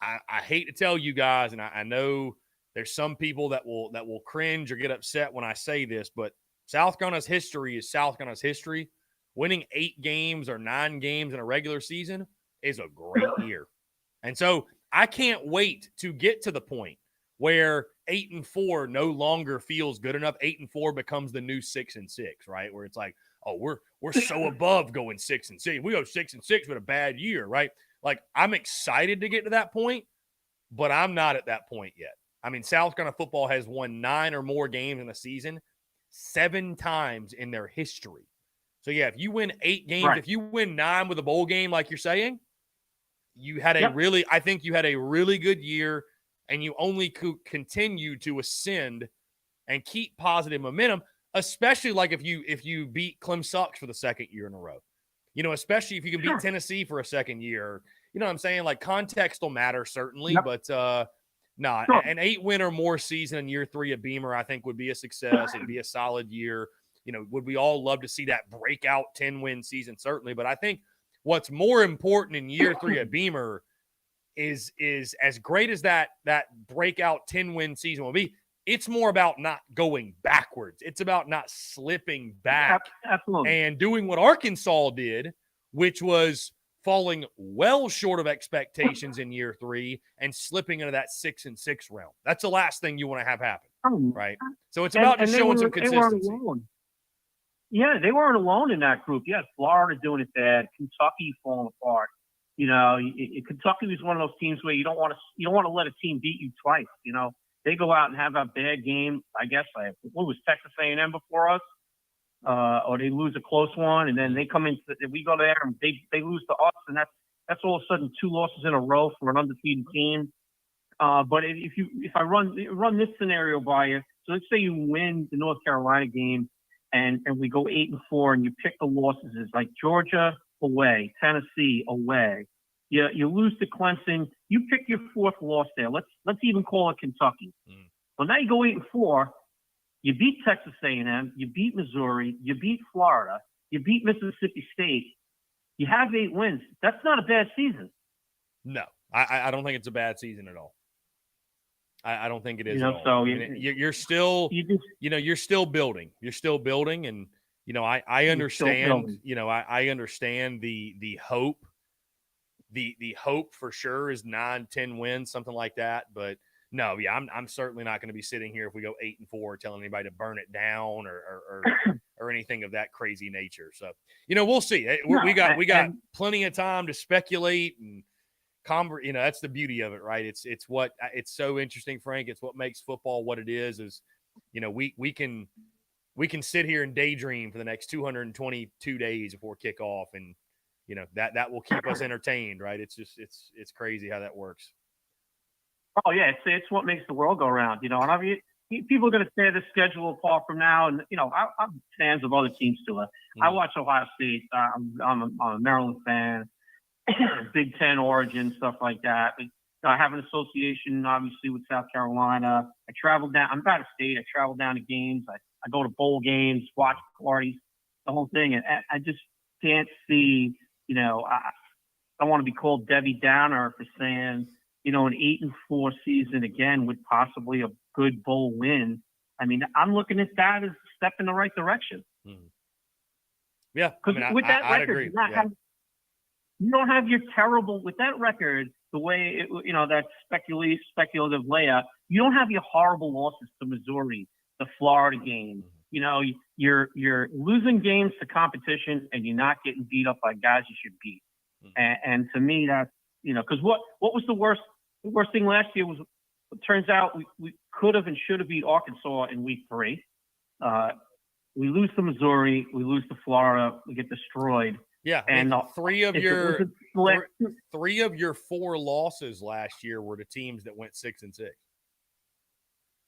I hate to tell you guys, and I know there's some people that will cringe or get upset when I say this, but South Carolina's history is South Carolina's history. Winning 8 games or 9 games in a regular season is a great year. And so I can't wait to get to the point where 8-4 no longer feels good enough. 8-4 becomes the new 6-6, right? Where it's like, oh, we're so above going 6-6. We go 6-6 with a bad year, right? Like, I'm excited to get to that point, but I'm not at that point yet. I mean, South Carolina football has won 9 or more games in a season 7 times in their history. So, yeah, if you win 8 games,
right.
If you win 9 with a bowl game, like you're saying, you had I think you had a really good year, and you only could continue to ascend and keep positive momentum, especially like if you beat Clem Sucks for the second year in a row. You know, especially if you can beat Tennessee for a second year. You know what I'm saying? Like, context will matter, certainly, but an 8 win or more season in year 3 at Beamer, I think, would be a success. It'd be a solid year. You know, would we all love to see that breakout 10-win season? Certainly. But I think what's more important in year 3 at Beamer is as great as that breakout 10-win season will be, it's more about not going backwards. It's about not slipping back and doing what Arkansas did, which was falling well short of expectations in year 3 and slipping into that 6-6 realm. That's the last thing you want to have happen, right? So it's about just showing some consistency.
Yeah, they weren't alone in that group. You had Florida doing it bad, Kentucky falling apart. You know, Kentucky was one of those teams where you don't want to let a team beat you twice. You know, they go out and have a bad game. I guess what was Texas A&M before us, or they lose a close one, and then they come in. We go there and they lose to us, and that's all of a sudden 2 losses in a row for an undefeated team. But if I run this scenario by you, so let's say you win the North Carolina game, and we go 8-4, and you pick the losses as like Georgia away, Tennessee away. You lose to Clemson. You pick your 4th loss there. Let's even call it Kentucky. Well, now you go 8-4. You beat Texas A&M. You beat Missouri. You beat Florida. You beat Mississippi State. You have 8 wins. That's not a bad season.
No, I don't think it's a bad season at all. I don't think it is.
So
you're still, you're still building. You're still building, and I understand. I understand the hope. The hope for sure is 9-10 wins, something like that. But no, I'm certainly not going to be sitting here if we go 8-4 telling anybody to burn it down or anything of that crazy nature. So we'll see. We got plenty of time to speculate and. That's the beauty of it, right? It's so interesting, Frank. It's what makes football what it is we can sit here and daydream for the next 222 days before kickoff, and that will keep us entertained, right? It's just it's crazy how that works.
Oh yeah, it's what makes the world go round, and I mean, people are going to tear the schedule apart from now, and I'm fans of other teams too. I watch Ohio State. I'm a Maryland fan. Big Ten origin, stuff like that. I have an association, obviously, with South Carolina. I travel down. I'm out of state. I travel down to games. I go to bowl games, watch parties, the whole thing. And I just can't see, I want to be called Debbie Downer for saying, an 8-4 season again with possibly a good bowl win. I mean, I'm looking at that as a step in the right direction.
Yeah,
because with that record,
agree.
You don't have your terrible with that record. The way that speculative layout, you don't have your horrible losses to Missouri, the Florida game. You're losing games to competition, and you're not getting beat up by guys you should beat. And to me, that's because what was the worst thing last year was it turns out we could have and should have beat Arkansas in week 3. We lose to Missouri, we lose to Florida, we get destroyed.
Yeah, and 3 of your 4 losses last year were to teams that went 6-6.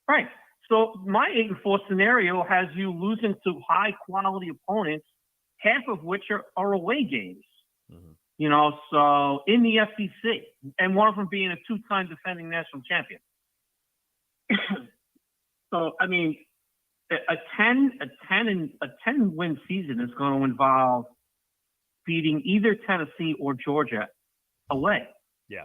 Right. So my 8-4 scenario has you losing to high quality opponents, half of which are away games.
Mhm.
You know, so in the SEC, and one of them being a 2-time defending national champion. So I mean, a 10 win season is going to involve beating either Tennessee or Georgia away.
Yeah.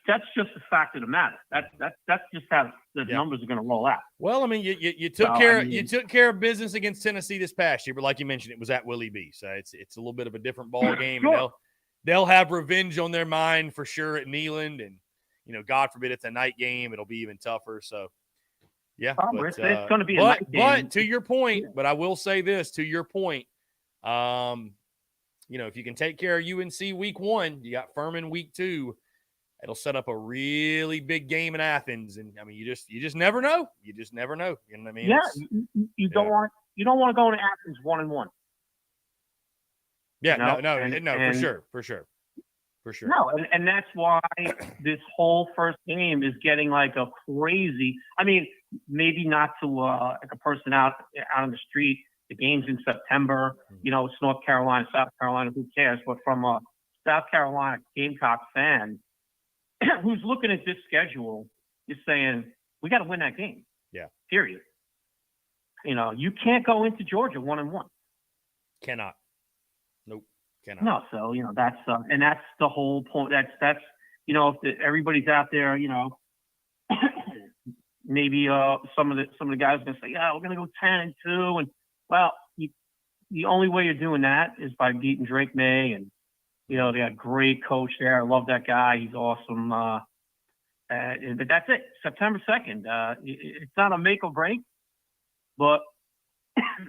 That's just the fact of the matter. That's just how the numbers are going to roll out.
Well, I mean, you took you took care of business against Tennessee this past year, but like you mentioned, it was at Willie B. So it's a little bit of a different ball game.
Sure.
And they'll have revenge on their mind for sure at Neyland, and God forbid it's a night game, it'll be even tougher. So yeah,
it's going to be a night game.
But to your point, but I will say this to your point, if you can take care of UNC week 1, you got Furman week 2. It'll set up a really big game in Athens, and I mean, you just never know. You just never know. You know what I mean?
Yeah, you don't want to go into Athens 1-1.
Yeah, for sure.
No, and that's why this whole first game is getting like a crazy. I mean, maybe not to like a person out on the street. The game's in September. It's North Carolina, South Carolina. Who cares? But from a South Carolina Gamecock fan who's looking at this schedule is saying, we got to win that game.
Yeah.
Period. You can't go into Georgia 1-1.
Cannot. Nope. Cannot.
No. So, that's, and that's the whole point. That's, if everybody's out there, maybe, some of the guys are going to say, yeah, we're going to go 10-2. And well, the only way you're doing that is by beating Drake May, and, they got a great coach there. I love that guy. He's awesome. But that's it. September 2nd. It's not a make or break, but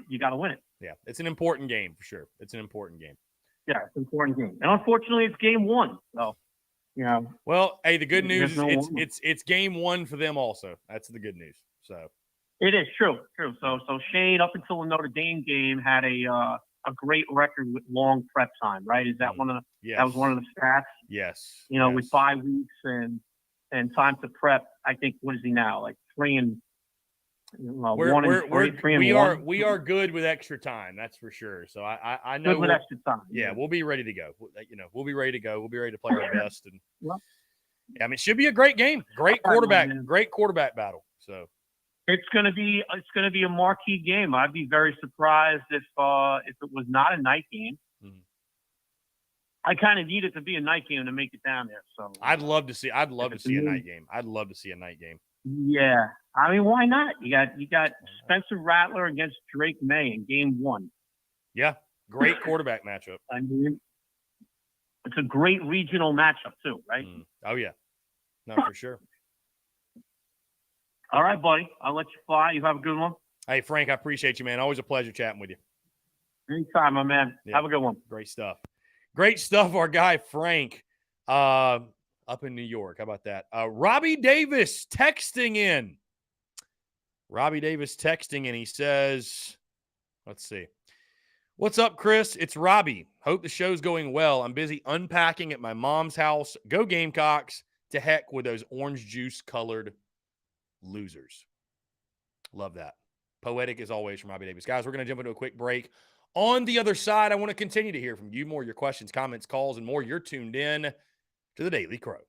you got to win it.
Yeah, it's an important game for sure. It's an important game.
Yeah, it's an important game. And unfortunately, it's game 1. So,
Well, hey, the good news is it's game 1 for them also. That's the good news. So
it is true. So Shane, up until the Notre Dame game, had a great record with long prep time, right? Is that one of the, that was one of the stats?
Yes.
With 5 weeks and time to prep, I think, what is he now? Like 3 and
we are good with extra time, that's for sure. So I know
good with extra time.
Yeah, we'll be ready to go. We'll be ready to go. We'll be ready to play our best. And I mean, it should be a great game. Great quarterback battle. So
it's gonna be a marquee game. I'd be very surprised if it was not a night game.
Mm-hmm.
I kind of need it to be a night game to make it down there. So
I'd love to see a night game. I'd love to see a night game.
Yeah, I mean, why not? You got Spencer Rattler against Drake May in game 1.
Yeah, great quarterback matchup.
I mean, it's a great regional matchup too, right?
Oh yeah, no, for sure.
All right, buddy. I'll let you fly. You have a good one.
Hey, Frank, I appreciate you, man. Always a pleasure chatting with you.
Anytime, my man.
Yeah.
Have a good one.
Great stuff. Our guy, Frank, up in New York. How about that? Robbie Davis texting in. He says, let's see. What's up, Chris? It's Robbie. Hope the show's going well. I'm busy unpacking at my mom's house. Go Gamecocks. To heck with those orange juice colored losers. Love that. Poetic as always from Robbie Davis. Guys, we're going to jump into a quick break. On the other side, I want to continue to hear from you more, your questions, comments, calls, and more. You're tuned in to the Daily Crow.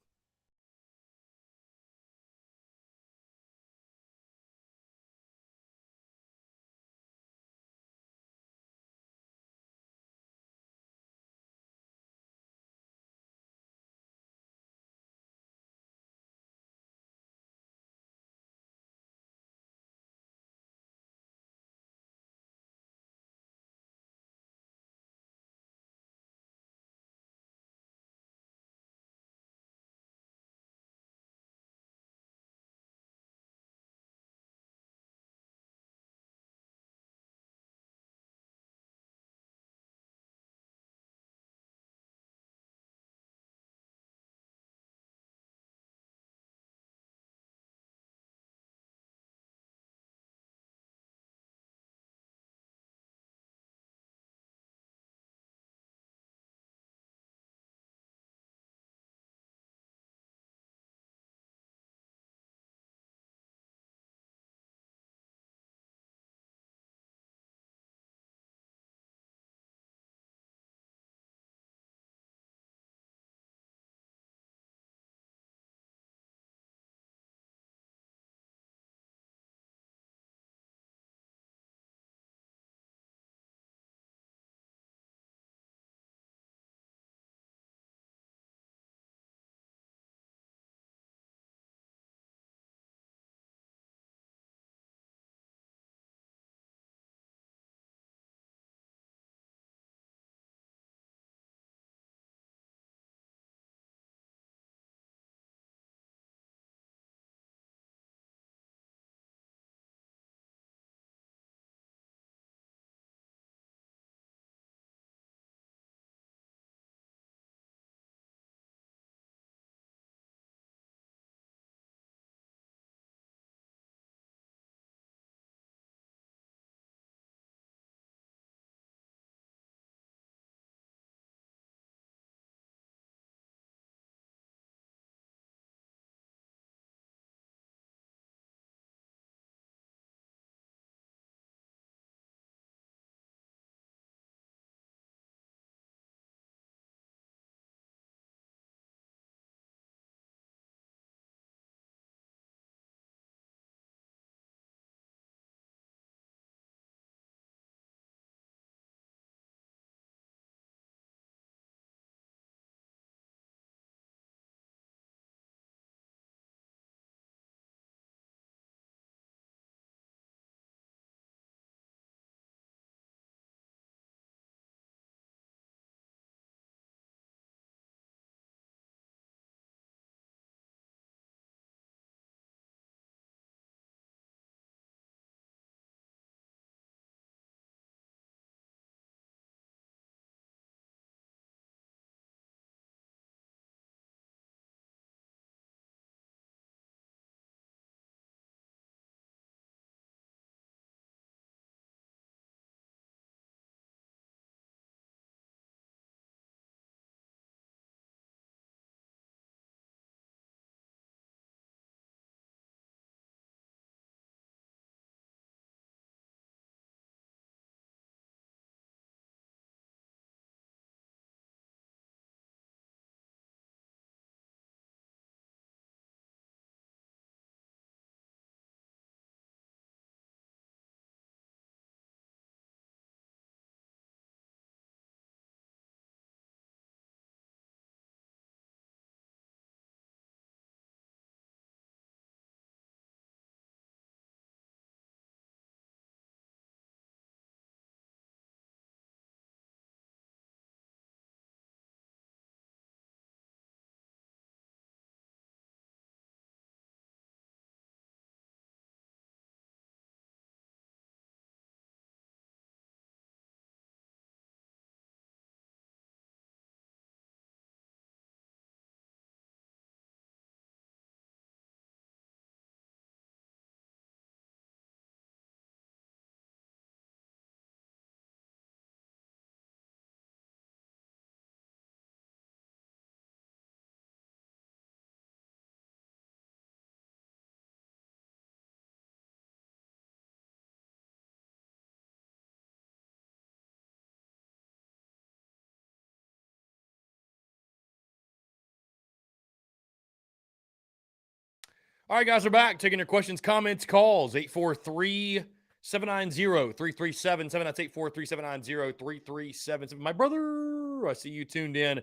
All right, guys, we're back. Taking your questions, comments, calls. 843-790-3377. That's 843-790-3377. My brother, I see you tuned in.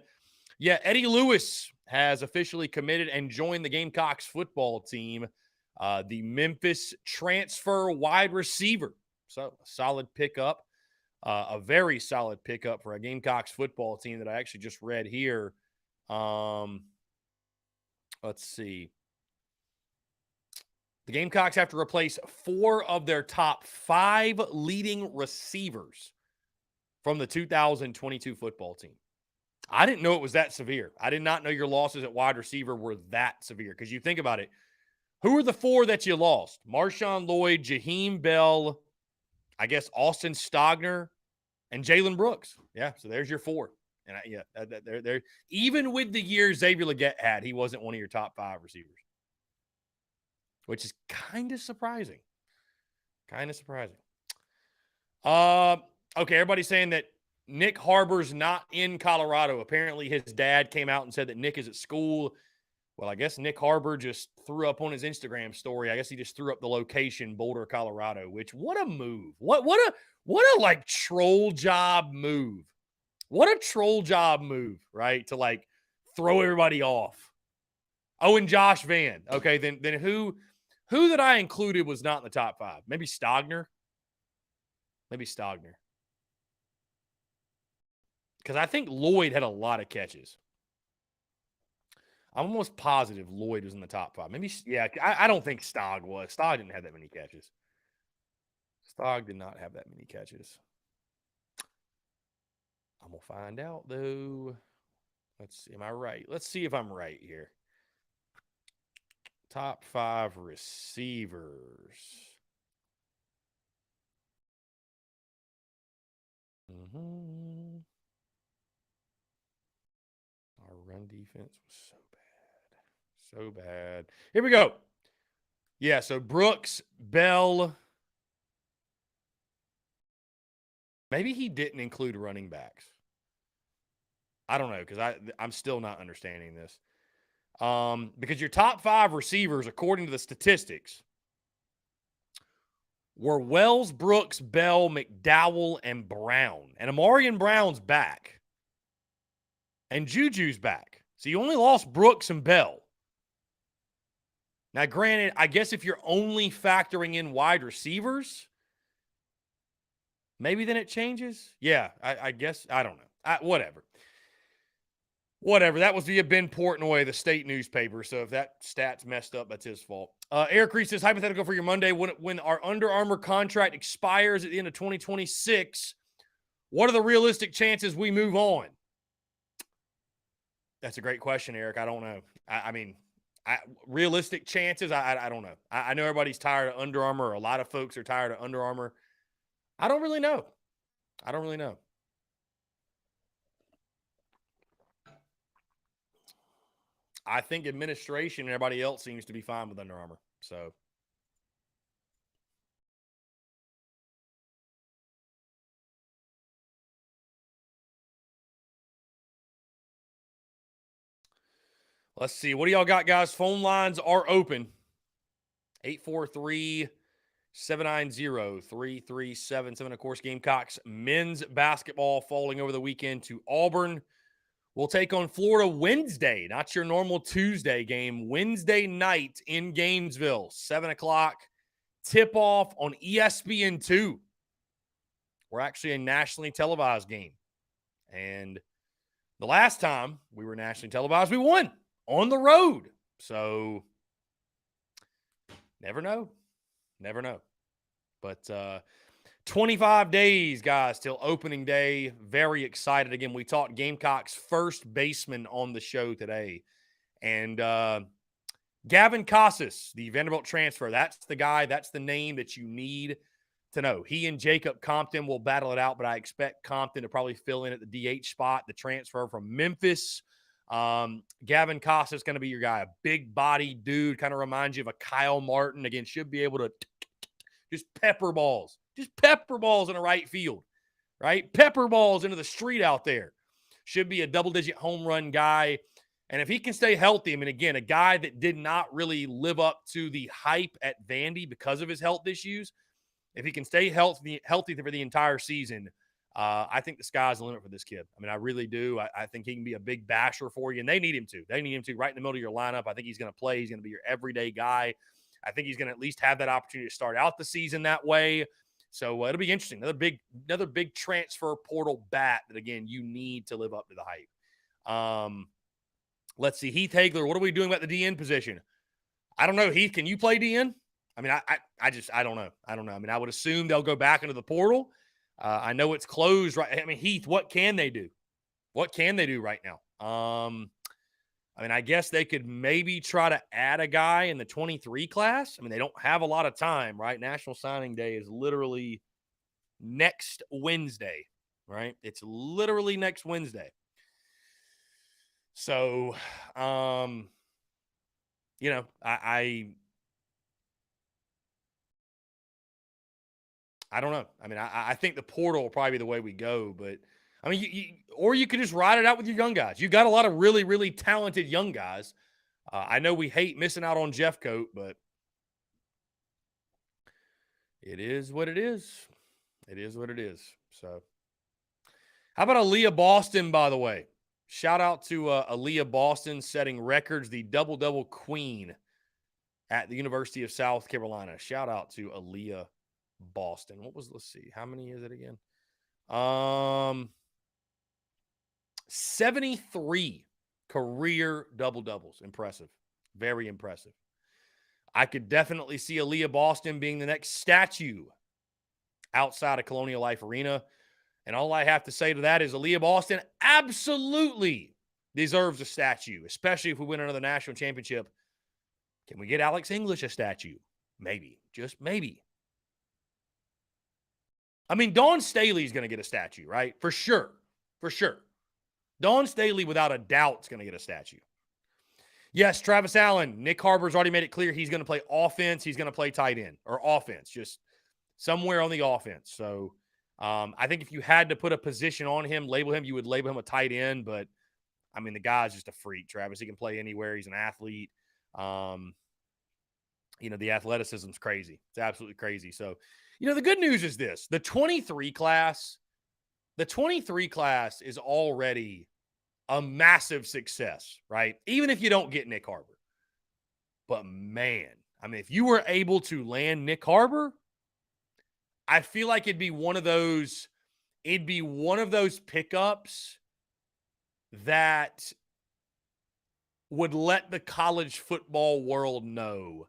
Yeah, Eddie Lewis has officially committed and joined the Gamecocks football team. The Memphis transfer wide receiver. So, a solid pickup. A very solid pickup for a Gamecocks football team that I actually just read here. Let's see. The Gamecocks have to replace 4 of their top 5 leading receivers from the 2022 football team. I didn't know it was that severe. I did not know your losses at wide receiver were that severe. Because you think about it, who are the 4 that you lost? Marshawn Lloyd, Jaheim Bell, I guess Austin Stogner, and Jalen Brooks. Yeah, so there's your 4. And they're even with the year Xavier Legette had, he wasn't one of your top 5 receivers, which is kind of surprising. Okay, everybody's saying that Nick Harbor's not in Colorado. Apparently, his dad came out and said that Nick is at school. Well, I guess Nick Harbor just threw up on his Instagram story. I guess he just threw up the location, Boulder, Colorado. Which, what a move! What a like troll job move! What a troll job move, right? To like throw everybody off. Oh, and Josh Van. Okay, then who that I included was not in the top 5? Maybe Stogner. Because I think Lloyd had a lot of catches. I'm almost positive Lloyd was in the top 5. Maybe, yeah, I don't think Stog was. Stog didn't have that many catches. Stog did not have that many catches. I'm going to find out, though. Let's see. Am I right? Let's see if I'm right here. Top 5 receivers. Our run defense was so bad. Here we go. Yeah, so Brooks, Bell. Maybe he didn't include running backs. I don't know, because I'm still not understanding this. Because your top 5 receivers, according to the statistics, were Wells, Brooks, Bell, McDowell, and Brown. And Amarian Brown's back. And Juju's back. So you only lost Brooks and Bell. Now, granted, I guess if you're only factoring in wide receivers, maybe then it changes. Yeah, I guess. I don't know. Whatever. That was via Ben Portnoy, the state newspaper. So if that stat's messed up, that's his fault. Eric Reese says, hypothetical for your Monday. When our Under Armour contract expires at the end of 2026, what are the realistic chances we move on? That's a great question, Eric. I don't know. I mean, realistic chances, I don't know. I know everybody's tired of Under Armour. Or a lot of folks are tired of Under Armour. I don't really know. I think administration and everybody else seems to be fine with Under Armour. So let's see. What do y'all got, guys? Phone lines are open. 843-790-3377. Of course, Gamecocks men's basketball falling over the weekend to Auburn. We'll take on Florida Wednesday, not your normal Tuesday game. Wednesday night in Gainesville, 7 o'clock. Tip-off on ESPN2. We're actually a nationally televised game. And the last time we were nationally televised, we won on the road. So, never know. But 25 days, guys, till opening day. Very excited. Again, we talked Gamecocks first baseman on the show today. And Gavin Casas, the Vanderbilt transfer, that's the guy, that's the name that you need to know. He and Jacob Compton will battle it out, but I expect Compton to probably fill in at the DH spot, the transfer from Memphis. Gavin Casas is going to be your guy, a big body dude, kind of reminds you of a Kyle Martin. Again, should be able to just pepper balls in the right field, right? Pepper balls into the street out there. Should be a double-digit home run guy. And if he can stay healthy, I mean, again, a guy that did not really live up to the hype at Vandy because of his health issues, if he can stay healthy for the entire season, I think the sky's the limit for this kid. I mean, I really do. I think he can be a big basher for you, and they need him to. They need him to right in the middle of your lineup. I think he's going to play. He's going to be your everyday guy. I think he's going to at least have that opportunity to start out the season that way. So it'll be interesting. Another big transfer portal bat that, again, you need to live up to the hype. Let's see. Heath Hagler, what are we doing about the DN position? I don't know. Heath, can you play DN? I mean, I don't know. I mean, I would assume they'll go back into the portal. I know it's closed, right? I mean, Heath, what can they do? What can they do right now? I mean, I guess they could maybe try to add a guy in the 23 class. I mean, they don't have a lot of time, right? National Signing Day is literally next Wednesday, right? It's literally next Wednesday. So, you know, I don't know. I mean, I think the portal will probably be the way we go, but I mean, or you could just ride it out with your young guys. You got a lot of really, really talented young guys. I know we hate missing out on Jeffcoat, but it is what it is. It is what it is. So, how about Aaliyah Boston, by the way? Shout out to Aaliyah Boston setting records, the double-double queen at the University of South Carolina. Shout out to Aaliyah Boston. Let's see. How many is it again? 73 career double-doubles. Impressive. Very impressive. I could definitely see Aaliyah Boston being the next statue outside of Colonial Life Arena. And all I have to say to that is Aaliyah Boston absolutely deserves a statue, especially if we win another national championship. Can we get Alex English a statue? Maybe. Just maybe. I mean, Dawn Staley's going to get a statue, right? For sure. For sure. Dawn Staley, without a doubt, is going to get a statue. Yes, Travis Allen. Nick Harbor's already made it clear he's going to play offense. He's going to play tight end or offense, just somewhere on the offense. So I think if you had to put a position on him, label him, you would label him a tight end. But, I mean, the guy's just a freak, Travis. He can play anywhere. He's an athlete. You know, the athleticism's crazy. It's absolutely crazy. So, you know, the good news is this. The 23 class is already a massive success, right? Even if you don't get Nick Harbor. But, man, I mean, if you were able to land Nick Harbor, I feel like it'd be one of those pickups that would let the college football world know,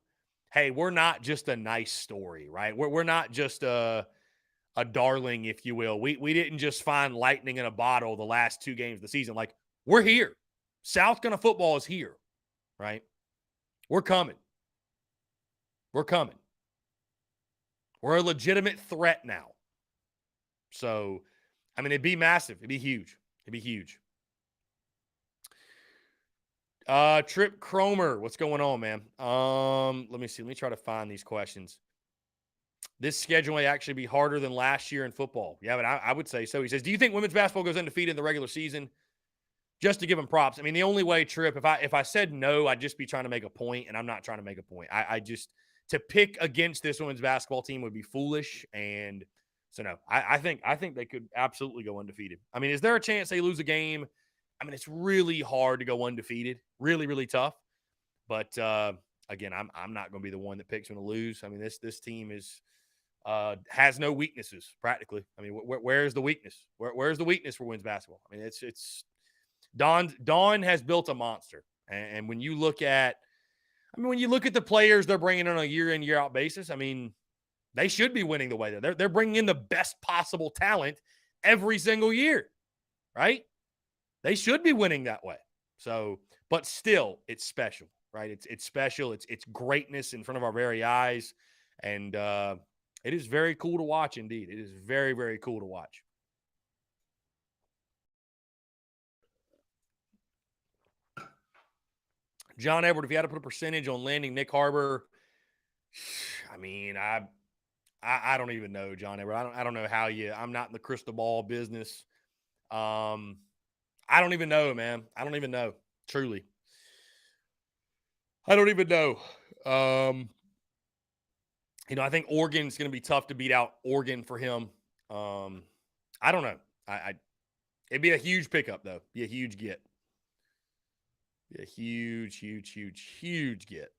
hey, we're not just a nice story, right? We're not just a darling, if you will. We didn't just find lightning in a bottle the last 2 games of the season. Like, we're here. South Carolina football is here, right? We're coming. We're coming. We're a legitimate threat now. So, I mean, it'd be massive. It'd be huge. It'd be huge. Trip Cromer, what's going on, man? Let me see. Let me try to find these questions. This schedule may actually be harder than last year in football. Yeah, but I would say so. He says, do you think women's basketball goes undefeated in the regular season? Just to give him props. I mean, the only way, Trip, if I said no, I'd just be trying to make a point, and I'm not trying to make a point. I just – to pick against this women's basketball team would be foolish. And so, no, I think they could absolutely go undefeated. I mean, is there a chance they lose a game? I mean, it's really hard to go undefeated. Really, really tough. But, again, I'm not going to be the one that picks them to lose. I mean, this team is has no weaknesses practically. I mean, where's the weakness? Where's the weakness for women's basketball? I mean, it's Dawn has built a monster. And when you look at the players they're bringing in on a year in, year out basis, I mean, they should be winning the way they're bringing in the best possible talent every single year, right? They should be winning that way. So, but still, it's special, right? It's special. It's greatness in front of our very eyes, and it is very cool to watch. Indeed, it is very, very cool to watch. John Edward, if you had to put a percentage on landing Nick Harbor, I mean, I don't even know, John Edward. I don't know how I'm not in the crystal ball business. I don't even know, man. I don't even know. Truly. I don't even know. I think Oregon's going to be tough to beat out Oregon for him. I don't know. It'd be a huge pickup, though. Be a huge get. Be a huge, huge, huge, huge get.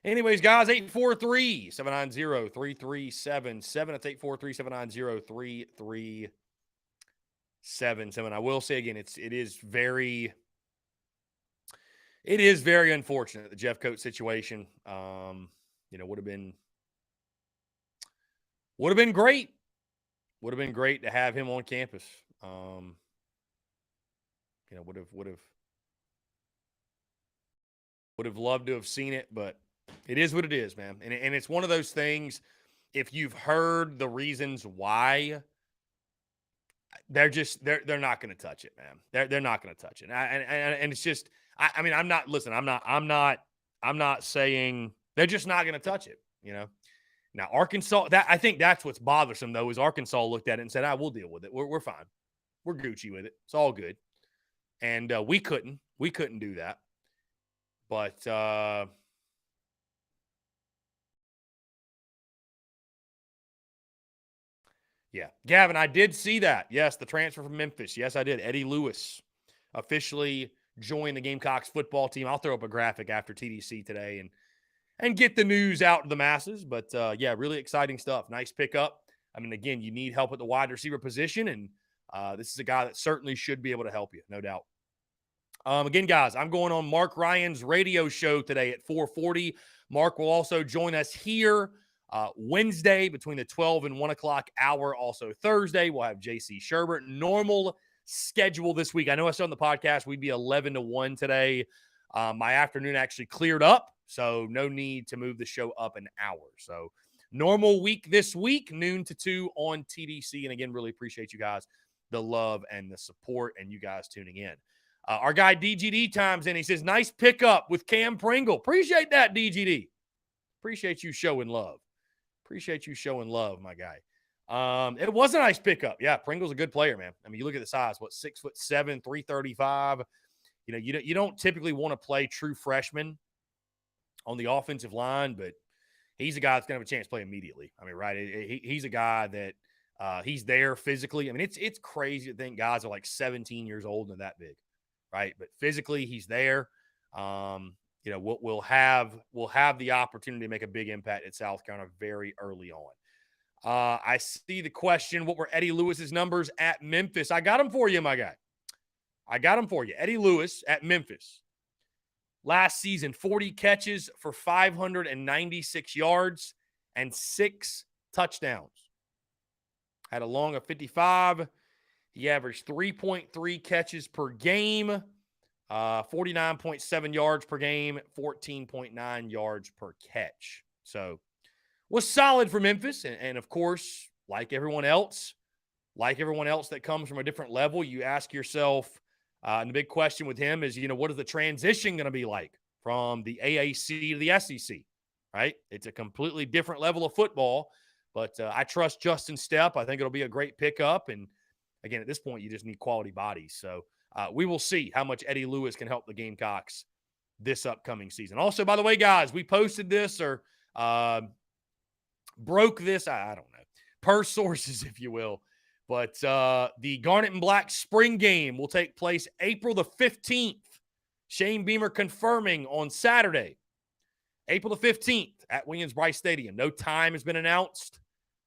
Anyways, guys, 843-790-3377. That's 843-790-3377. I will say again, it is very unfortunate, the Jeff Coates situation. Would have been great. Would have been great to have him on campus. Would have loved to have seen it, but it is what it is, man. And it's one of those things, if you've heard the reasons why, they're not going to touch it, man. They're not going to touch it. And it's just, I'm not saying they're just not going to touch it, Now, Arkansas, I think that's what's bothersome, though, is Arkansas looked at it and said, we'll deal with it. We're fine. We're Gucci with it. It's all good. And we couldn't do that. But yeah, Gavin, I did see that. Yes, the transfer from Memphis. Yes, I did. Eddie Lewis officially joined the Gamecocks football team. I'll throw up a graphic after TDC today and get the news out to the masses. But yeah, really exciting stuff. Nice pickup. Again, you need help at the wide receiver position, and this is a guy that certainly should be able to help you, no doubt. Again, guys, I'm going on Mark Ryan's radio show today at 4:40. Mark will also join us here Wednesday between the 12 and 1 o'clock hour. Also Thursday, we'll have J.C. Sherbert. Normal schedule this week. I know I said on the podcast we'd be 11 to 1 today. My afternoon actually cleared up, so no need to move the show up an hour. So normal week this week, noon to 2 on TDC. And again, really appreciate you guys, the love and the support, and you guys tuning in. Our guy DGD chimes in. He says, nice pickup with Cam Pringle. Appreciate that, DGD. Appreciate you showing love. Appreciate you showing love, my guy. It was a nice pickup. Yeah, Pringle's a good player, man. You look at the size, 6'7", 335. You don't typically want to play true freshmen on the offensive line, but he's a guy that's going to have a chance to play immediately. Right? He's a guy that he's there physically. It's crazy to think guys are like 17 years old and that big. Right. But physically he's there. We'll have the opportunity to make a big impact at South Carolina very early on. I see the question, what were Eddie Lewis's numbers at Memphis? I got them for you, my guy. I got them for you. Eddie Lewis at Memphis. Last season, 40 catches for 596 yards and 6 touchdowns. Had a long of 55. He averaged 3.3 catches per game, 49.7 yards per game, 14.9 yards per catch. So was solid for Memphis. And of course, like everyone else that comes from a different level, you ask yourself, and the big question with him is, what is the transition going to be like from the AAC to the SEC, right? It's a completely different level of football, but I trust Justin Stepp. I think it'll be a great pickup. And again, at this point, you just need quality bodies. So we will see how much Eddie Lewis can help the Gamecocks this upcoming season. Also, by the way, guys, we posted this or broke this, I don't know, per sources, if you will. But the Garnet and Black spring game will take place April the 15th. Shane Beamer confirming on Saturday, April the 15th at Williams-Brice Stadium. No time has been announced.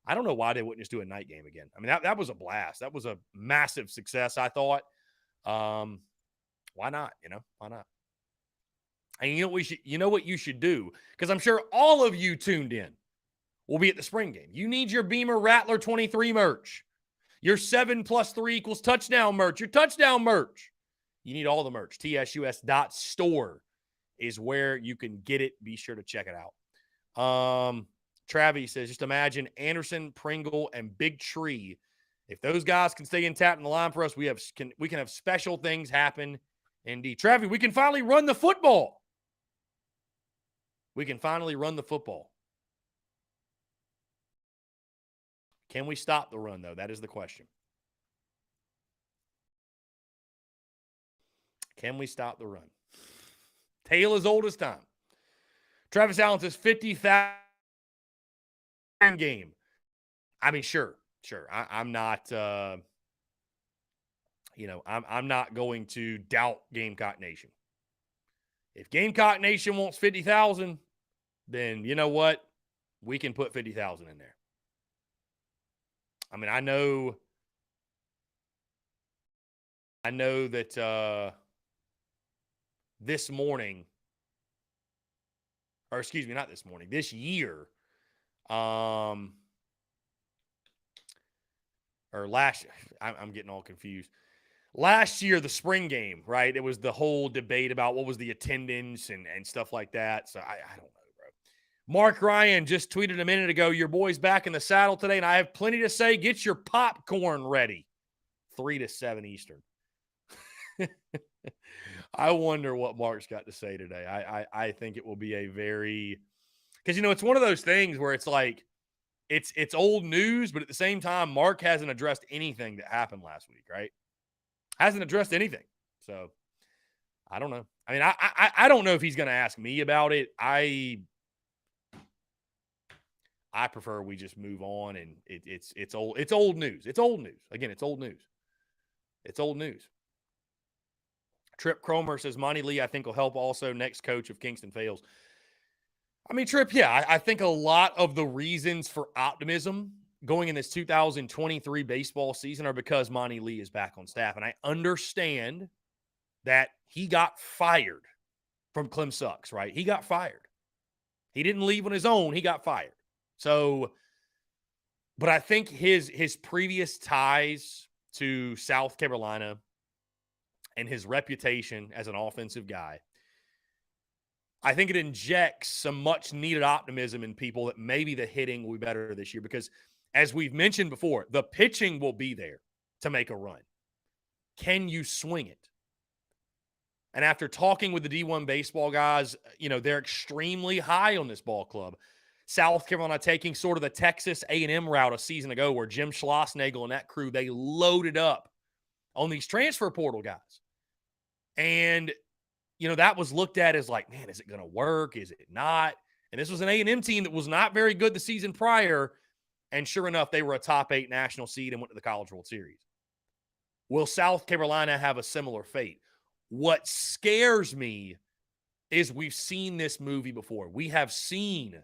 I don't know why they wouldn't just do a night game again. That was a blast. That was a massive success, I thought. Why not? Why not? And you know what you should do? Because I'm sure all of you tuned in will be at the spring game. You need your Beamer Rattler 23 merch. Your 7+3 = touchdown merch. Your touchdown merch. You need all the merch. tsus.store is where you can get it. Be sure to check it out. Travis says, just imagine Anderson, Pringle, and Big Tree. If those guys can stay intact in the line for us, we can have special things happen. Indeed. Travis, we can finally run the football. We can finally run the football. Can we stop the run, though? That is the question. Can we stop the run? Tale as old as time. Travis Allen says 50,000 game. I mean, sure. I'm not, I'm not going to doubt Gamecock Nation. If Gamecock Nation wants 50,000, then you know what? We can put 50,000 in there. I mean, I know that this morning, or excuse me, not this morning, this year, or last, I'm getting all confused. Last year, the spring game, right? It was the whole debate about what was the attendance and stuff like that. So I don't know, bro. Mark Ryan just tweeted a minute ago, your boy's back in the saddle today, and I have plenty to say. Get your popcorn ready. 3 to 7 Eastern. I wonder what Mark's got to say today. I think it will be a very – because, it's one of those things where it's like it's old news, but at the same time, Mark hasn't addressed anything that happened last week, right? Hasn't addressed anything. So, I don't know. I mean, I don't know if he's going to ask me about it. I prefer we just move on, and it's old news. It's old news. Again, it's old news. It's old news. Trip Cromer says, Monty Lee, I think, will help also. Next coach if Kingston fails. I mean, Trip, yeah, I think a lot of the reasons for optimism going in this 2023 baseball season are because Monty Lee is back on staff. And I understand that he got fired from Clem Sucks, right? He got fired. He didn't leave on his own. He got fired. So, but I think his previous ties to South Carolina and his reputation as an offensive guy, I think it injects some much needed optimism in people that maybe the hitting will be better this year because, as we've mentioned before, the pitching will be there to make a run. Can you swing it? And after talking with the D1 baseball guys, they're extremely high on this ball club. South Carolina taking sort of the Texas A&M route a season ago where Jim Schlossnagle and that crew, they loaded up on these transfer portal guys. And, that was looked at as like, man, is it going to work? Is it not? And this was an A&M team that was not very good the season prior. And sure enough, they were a top 8 national seed and went to the College World Series. Will South Carolina have a similar fate? What scares me is we've seen this movie before. We have seen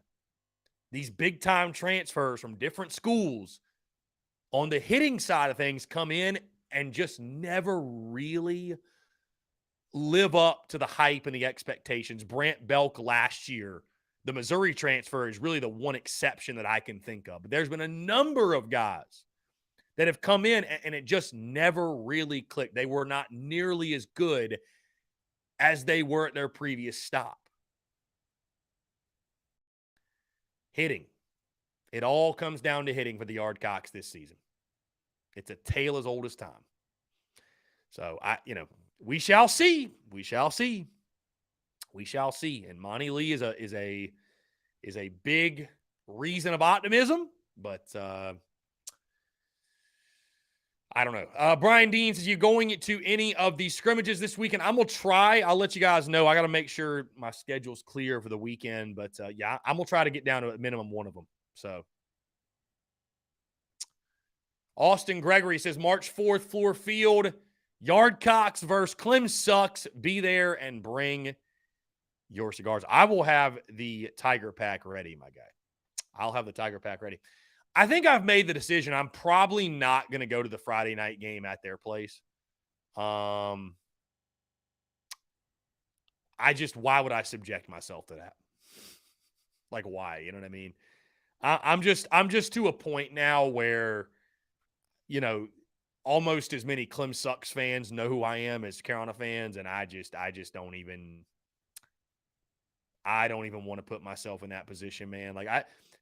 these big-time transfers from different schools on the hitting side of things come in and just never really live up to the hype and the expectations. Brant Belk last year, the Missouri transfer, is really the one exception that I can think of. But there's been a number of guys that have come in and it just never really clicked. They were not nearly as good as they were at their previous stop. Hitting. It all comes down to hitting for the Yardcocks this season. It's a tale as old as time. So, we shall see. We shall see. We shall see. And Monty Lee is a big reason of optimism, but I don't know. Brian Dean says, you going to any of these scrimmages this weekend? I'm going to try. I'll let you guys know. I got to make sure my schedule's clear for the weekend. But, yeah, I'm going to try to get down to a minimum one of them. So, Austin Gregory says, March 4th, Floor Field, Yardcocks versus Clem Sucks. Be there and bring your cigars. I will have the Tiger Pack ready, my guy. I'll have the Tiger Pack ready. I think I've made the decision. I'm probably not going to go to the Friday night game at their place. Why would I subject myself to that? Like, why? You know what I mean? I'm just to a point now where, almost as many Clem Sucks fans know who I am as Carolina fans, and I just don't even want to put myself in that position, man.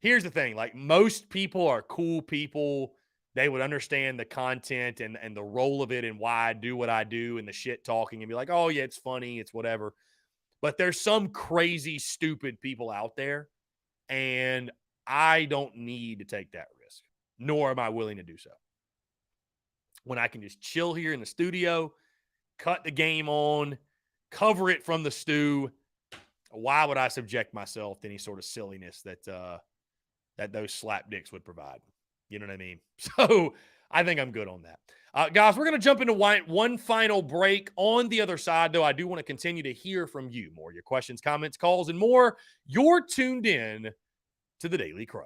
Here's the thing, most people are cool people. They would understand the content and the role of it and why I do what I do and the shit talking and be like, oh yeah, it's funny, it's whatever. But there's some crazy, stupid people out there, and I don't need to take that risk, nor am I willing to do so. When I can just chill here in the studio cut the game on, cover it from the stew. Why would I subject myself to any sort of silliness that those slapdicks would provide? You know what I mean? So I think I'm good on that. Guys, we're going to jump into one final break. On the other side, though, I do want to continue to hear from you more. Your questions, comments, calls, and more. You're tuned in to the Daily Crow.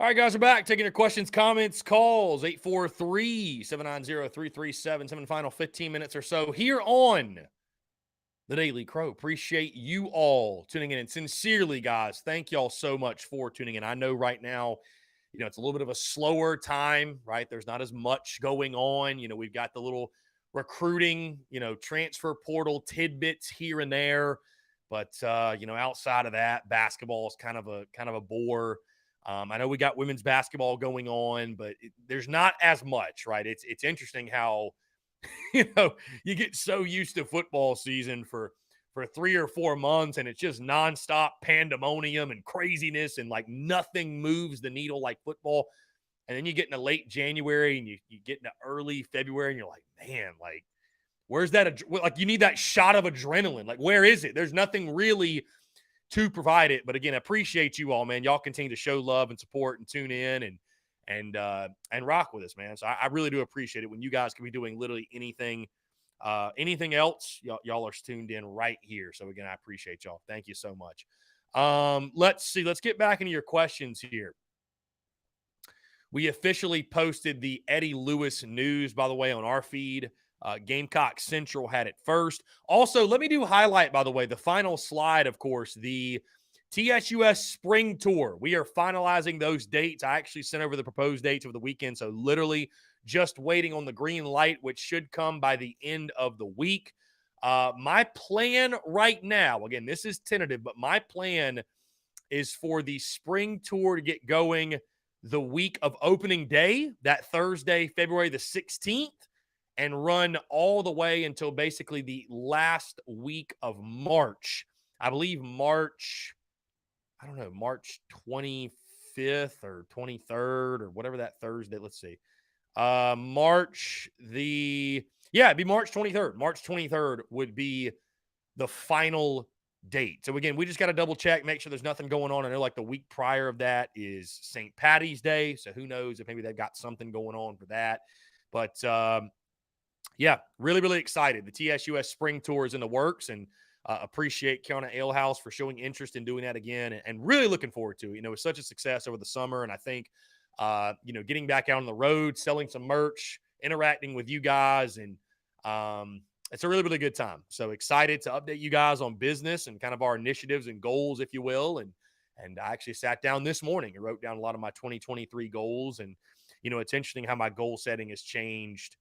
All right, guys, we're back. Taking your questions, comments, calls. 843-790-3377. Final 15 minutes or so here on the Daily Crow. Appreciate you all tuning in. And sincerely, guys, thank y'all so much for tuning in. I know right now, it's a little bit of a slower time, right? There's not as much going on. We've got the little recruiting, transfer portal tidbits here and there. But, outside of that, basketball is kind of a bore. I know we got women's basketball going on, but there's not as much, right? It's interesting how, you get so used to football season for 3 or 4 months, and it's just nonstop pandemonium and craziness, and like nothing moves the needle like football. And then you get into late January and you get into early February, and you're like, man, like, where's that? Like, you need that shot of adrenaline. Like, where is it? There's nothing really to provide it. But again, I appreciate you all, man. Y'all continue to show love and support and tune in and rock with us, man. So I really do appreciate it when you guys can be doing literally anything else. Y'all are tuned in right here. So again, I appreciate y'all. Thank you so much. Let's see. Let's get back into your questions here. We officially posted the Eddie Lewis news, by the way, on our feed. Gamecock Central had it first. Also, let me do highlight, by the way, the final slide, of course, the TSUS Spring Tour. We are finalizing those dates. I actually sent over the proposed dates over the weekend, so literally just waiting on the green light, which should come by the end of the week. My plan right now, again, this is tentative, but my plan is for the Spring Tour to get going the week of opening day, that Thursday, February the 16th. And run all the way until basically the last week of March. I believe March 25th or 23rd or whatever that Thursday. Let's see. It'd be March 23rd. March 23rd would be the final date. So again, we just got to double check, make sure there's nothing going on. I know like the week prior of that is St. Patty's Day. So who knows if maybe they've got something going on for that. But, yeah, really, really excited. The TSUS Spring Tour is in the works, and appreciate Kiana Alehouse for showing interest in doing that again, and really looking forward to it. It was such a success over the summer, and I think, getting back out on the road, selling some merch, interacting with you guys, and it's a really, really good time. So excited to update you guys on business and kind of our initiatives and goals, if you will. And I actually sat down this morning and wrote down a lot of my 2023 goals, and it's interesting how my goal setting has changed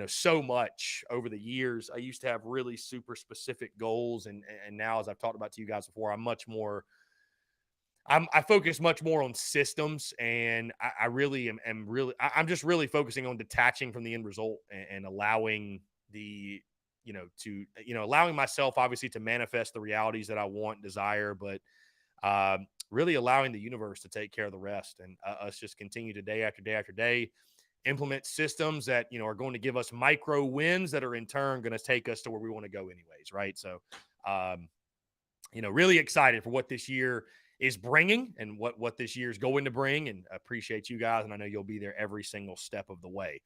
so much over the years. I used to have really super specific goals. And now, as I've talked about to you guys before, I focus much more on systems, and I'm just really focusing on detaching from the end result and allowing allowing myself obviously to manifest the realities that I want, desire, but really allowing the universe to take care of the rest, and us just continue to day after day after day implement systems that are going to give us micro wins that are in turn going to take us to where we want to go anyways, right? So really excited for what this year is bringing and what this year is going to bring, and appreciate you guys, and I know you'll be there every single step of the way.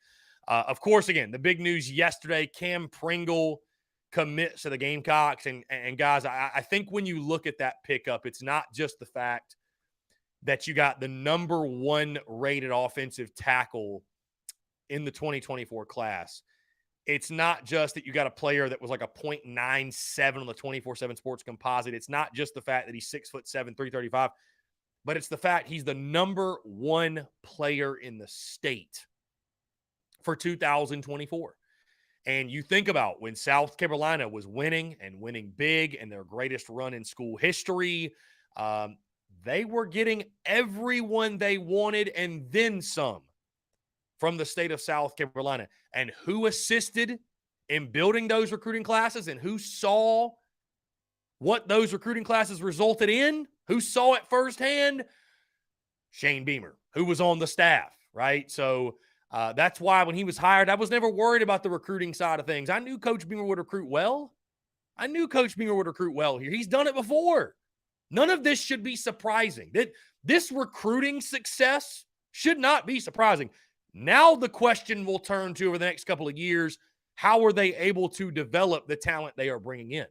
Of course, again, the big news yesterday, Cam Pringle commits to the Gamecocks, and guys, I think when you look at that pickup, it's not just the fact that you got the number 1 rated offensive tackle in the 2024 class. It's not just that you got a player that was like a 0.97 on the 24/7 Sports composite. It's not just the fact that he's 6'7", 335, but it's the fact he's the number 1 player in the state for 2024. And you think about when South Carolina was winning and winning big and their greatest run in school history, they were getting everyone they wanted and then some from the state of South Carolina. And who assisted in building those recruiting classes, and who saw what those recruiting classes resulted in? Who saw it firsthand? Shane Beamer, who was on the staff, right? So that's why when he was hired, I was never worried about the recruiting side of things. I knew Coach Beamer would recruit well. Here. He's done it before. None of this should be surprising. This recruiting success should not be surprising. Now the question will turn to, over the next couple of years, how are they able to develop the talent they are bringing in,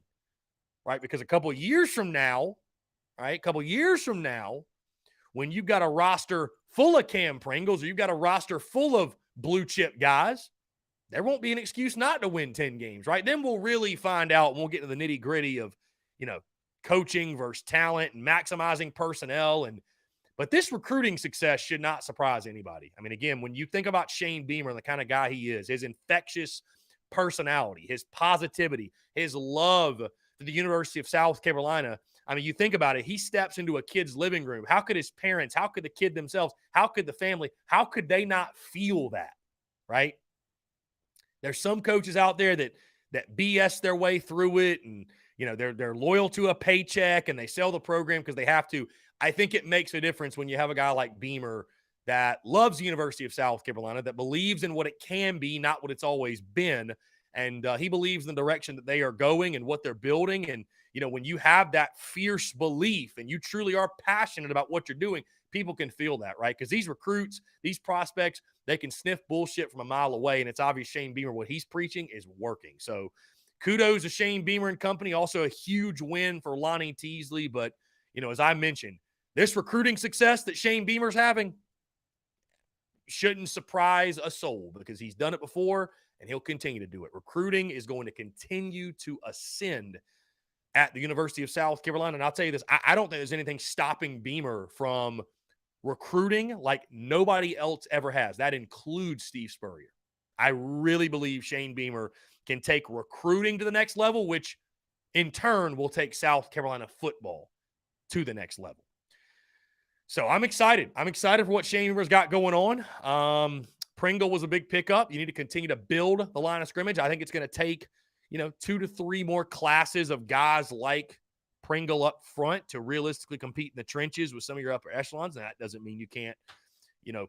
right? Because a couple of years from now, when you've got a roster full of Cam Pringles, or you've got a roster full of blue chip guys, there won't be an excuse not to win 10 games, right? Then we'll really find out, and we'll get into the nitty gritty of, coaching versus talent and maximizing personnel. But this recruiting success should not surprise anybody. I mean, again, when you think about Shane Beamer and the kind of guy he is, his infectious personality, his positivity, his love for the University of South Carolina, I mean, you think about it, he steps into a kid's living room. How could his parents, how could the kid themselves, how could the family, how could they not feel that, right? There's some coaches out there that BS their way through it, and they're loyal to a paycheck and they sell the program because they have to. I think it makes a difference when you have a guy like Beamer that loves the University of South Carolina, that believes in what it can be, not what it's always been. And he believes in the direction that they are going and what they're building. And, when you have that fierce belief and you truly are passionate about what you're doing, people can feel that, right? Because these recruits, these prospects, they can sniff bullshit from a mile away. And it's obvious Shane Beamer, what he's preaching is working. So kudos to Shane Beamer and company. Also a huge win for Lonnie Teasley. But, as I mentioned, this recruiting success that Shane Beamer's having shouldn't surprise a soul because he's done it before and he'll continue to do it. Recruiting is going to continue to ascend at the University of South Carolina. And I'll tell you this, I don't think there's anything stopping Beamer from recruiting like nobody else ever has. That includes Steve Spurrier. I really believe Shane Beamer can take recruiting to the next level, which in turn will take South Carolina football to the next level. So I'm excited. I'm excited for what Shane Beamer's got going on. Pringle was a big pickup. You need to continue to build the line of scrimmage. I think it's going to take, 2 to 3 more classes of guys like Pringle up front to realistically compete in the trenches with some of your upper echelons. And that doesn't mean you can't,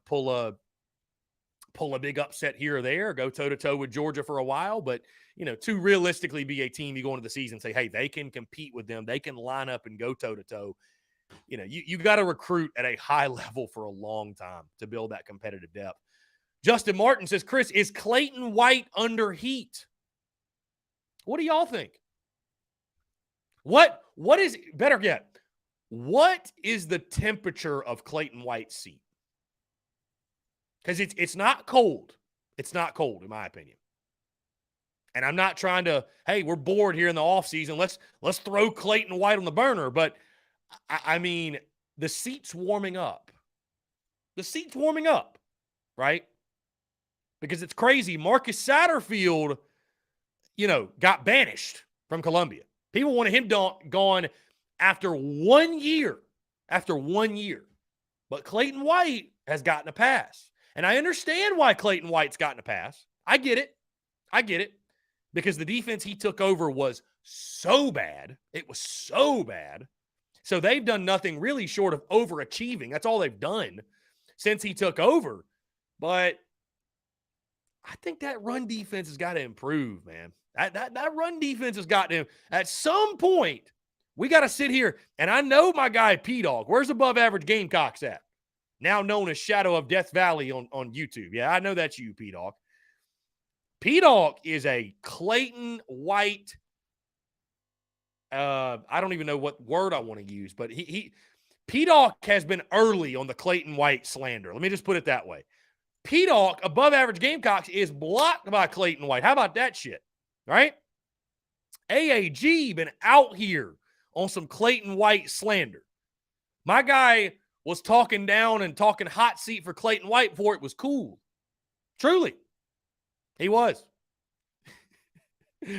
pull a big upset here or there, or go toe-to-toe with Georgia for a while. But, to realistically be a team, you go into the season and say, hey, they can compete with them. They can line up and go toe-to-toe. You got to recruit at a high level for a long time to build that competitive depth. Justin Martin says, Chris, is Clayton White under heat? What do y'all think? What is, better yet, what is the temperature of Clayton White's seat? Because it's not cold. It's not cold, in my opinion. And I'm not trying to, hey, we're bored here in the offseason. Let's throw Clayton White on the burner. But, I mean, the seat's warming up. The seat's warming up, right? Because it's crazy. Marcus Satterfield, got banished from Columbia. People wanted him gone after 1 year. After 1 year. But Clayton White has gotten a pass. And I understand why Clayton White's gotten a pass. I get it. Because the defense he took over was so bad. It was so bad. So they've done nothing really short of overachieving. That's all they've done since he took over. But I think that run defense has got to improve, man. That run defense has got to, at some point, we got to sit here. And I know my guy P-Dog. Where's Above Average Gamecocks at? Now known as Shadow of Death Valley on YouTube. Yeah, I know that's you, P-Dog. P-Dog is a Clayton White. I don't even know what word I want to use, but P-Dog has been early on the Clayton White slander. Let me just put it that way. P-Dog, Above Average Gamecocks, is blocked by Clayton White. How about that shit? Right? AAG been out here on some Clayton White slander. My guy was talking down and talking hot seat for Clayton White before it was cool. Truly. He was.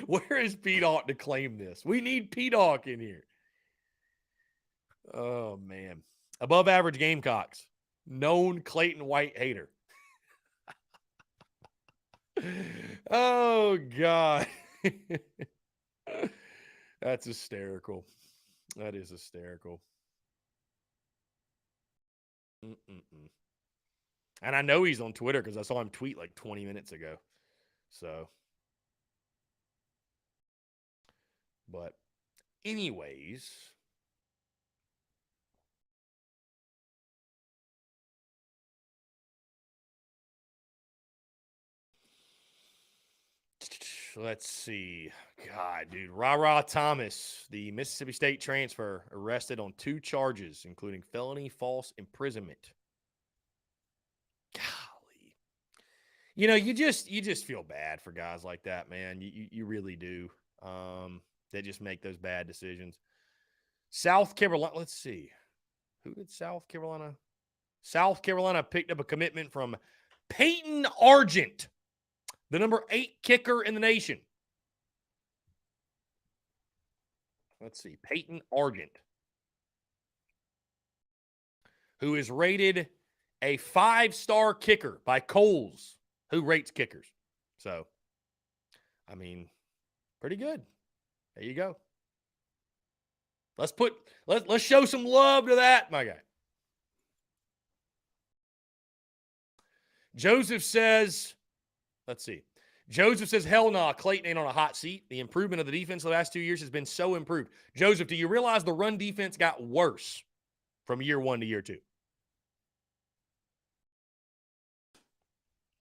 Where is P-Dog to claim this? We need P-Dog in here. Oh, man. Above Average Gamecocks. Known Clayton White hater. Oh, God. That's hysterical. That is hysterical. And I know he's on Twitter because I saw him tweet like 20 minutes ago. So, but anyways, let's see. God, dude. Ra Thomas, the Mississippi State transfer, arrested on 2 charges, including felony false imprisonment. You just feel bad for guys like that, man. You really do. They just make those bad decisions. South Carolina, let's see. Who did South Carolina? South Carolina picked up a commitment from Peyton Argent, the number 8 kicker in the nation. Let's see. Peyton Argent, who is rated a 5-star kicker by Coles, who rates kickers. So, I mean, pretty good. There you go. Let's show some love to that, my guy. Joseph says, let's see. Joseph says, hell nah, Clayton ain't on a hot seat. The improvement of the defense the last 2 years has been so improved. Joseph, do you realize the run defense got worse from year 1 to year 2?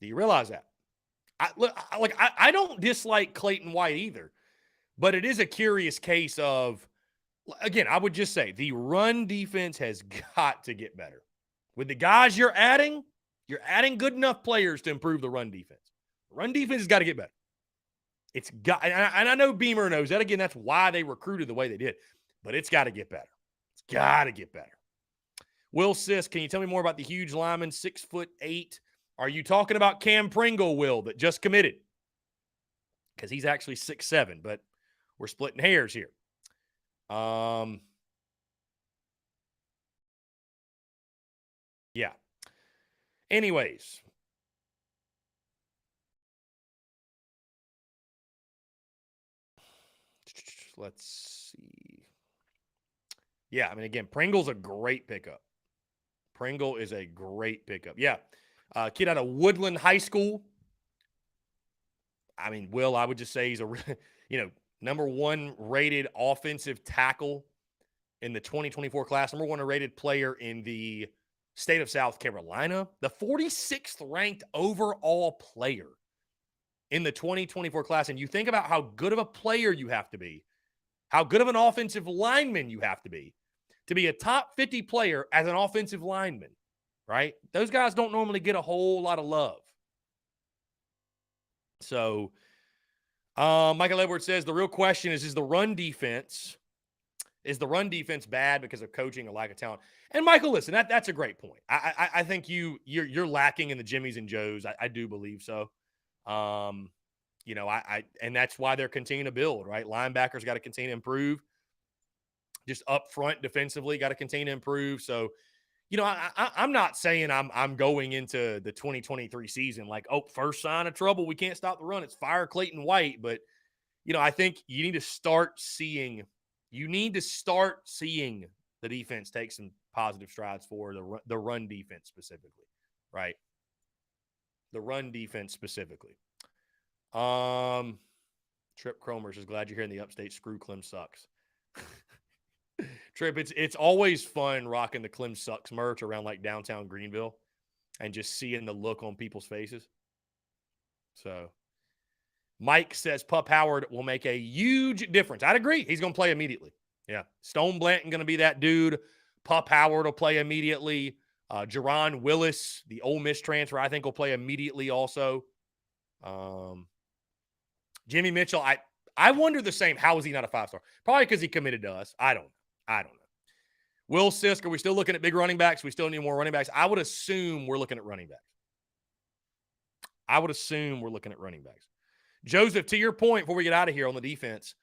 Do you realize that? I don't dislike Clayton White either, but it is a curious case of, again, I would just say the run defense has got to get better. With the guys you're adding good enough players to improve the run defense. The run defense has got to get better. It's got, and I know Beamer knows that. Again, that's why they recruited the way they did, but it's got to get better. It's got to get better. Will Sis, can you tell me more about the huge lineman, 6'8"? Are you talking about Cam Pringle, Will, that just committed? Because he's actually 6'7", but we're splitting hairs here. Yeah. Anyways. Let's see. Yeah, I mean, again, Pringle's a great pickup. Pringle is a great pickup. Yeah. Kid out of Woodland High School. I mean, Will, I would just say he's a, number 1 rated offensive tackle in the 2024 class, number 1 rated player in the state of South Carolina, the 46th ranked overall player in the 2024 class. And you think about how good of a player you have to be, how good of an offensive lineman you have to be a top 50 player as an offensive lineman, right? Those guys don't normally get a whole lot of love. So, Michael Edwards says the real question is the run defense bad because of coaching or lack of talent? And Michael, listen, that's a great point. I think you're lacking in the Jimmies and Joes. I do believe so. And that's why they're continuing to build, right? Linebackers got to continue to improve. Just up front defensively got to continue to improve. So, I'm not saying I'm going into the 2023 season like, oh, first sign of trouble, we can't stop the run, it's fire Clayton White. But, I think you need to start seeing the defense take some positive strides for the run defense specifically, right? The run defense specifically. Trip Cromer says, glad you're here in the upstate. Screw Clem sucks. Trip, it's always fun rocking the Clem sucks merch around like downtown Greenville and just seeing the look on people's faces. So Mike says Pup Howard will make a huge difference. I'd agree. He's going to play immediately. Yeah. Stone Blanton going to be that dude. Pup Howard will play immediately. Jerron Willis, the Ole Miss transfer, I think will play immediately also. Jimmy Mitchell, I wonder the same. How is he not a 5-star? Probably because he committed to us. I don't know. Will Sisk, are we still looking at big running backs? We still need more running backs. I would assume we're looking at running backs. Joseph, to your point, before we get out of here on the defense,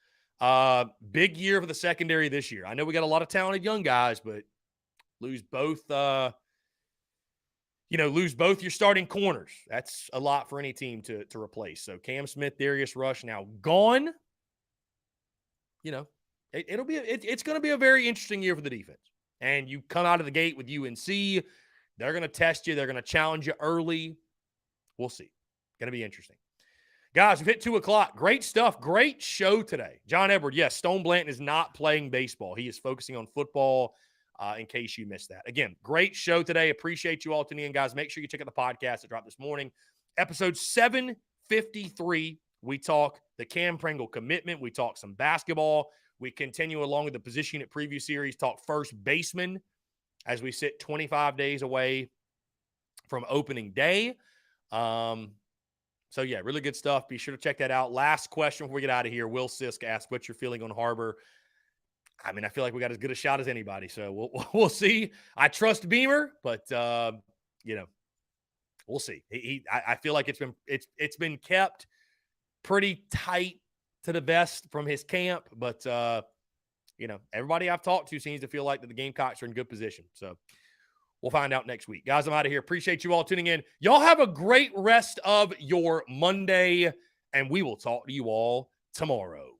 big year for the secondary this year. I know we got a lot of talented young guys, but lose both your starting corners. That's a lot for any team to replace. So Cam Smith, Darius Rush now gone. It's going to be a very interesting year for the defense. And you come out of the gate with UNC. They're going to test you. They're going to challenge you early. We'll see. Going to be interesting. Guys, we've hit 2:00. Great stuff. Great show today. John Edward, yes, Stone Blanton is not playing baseball. He is focusing on football, in case you missed that. Again, great show today. Appreciate you all tuning in, guys. Make sure you check out the podcast that dropped this morning. Episode 753. We talk the Cam Pringle commitment. We talk some basketball. We continue along with the position unit preview series, talk first baseman as we sit 25 days away from opening day. So, yeah, really good stuff. Be sure to check that out. Last question before we get out of here. Will Sisk asked, what's your feeling on Harbor? I mean, I feel like we got as good a shot as anybody. So, we'll see. I trust Beamer, but, we'll see. I feel like it's been kept pretty tight to the vest from his camp. But, everybody I've talked to seems to feel like that the Gamecocks are in good position. So, we'll find out next week. Guys, I'm out of here. Appreciate you all tuning in. Y'all have a great rest of your Monday, and we will talk to you all tomorrow.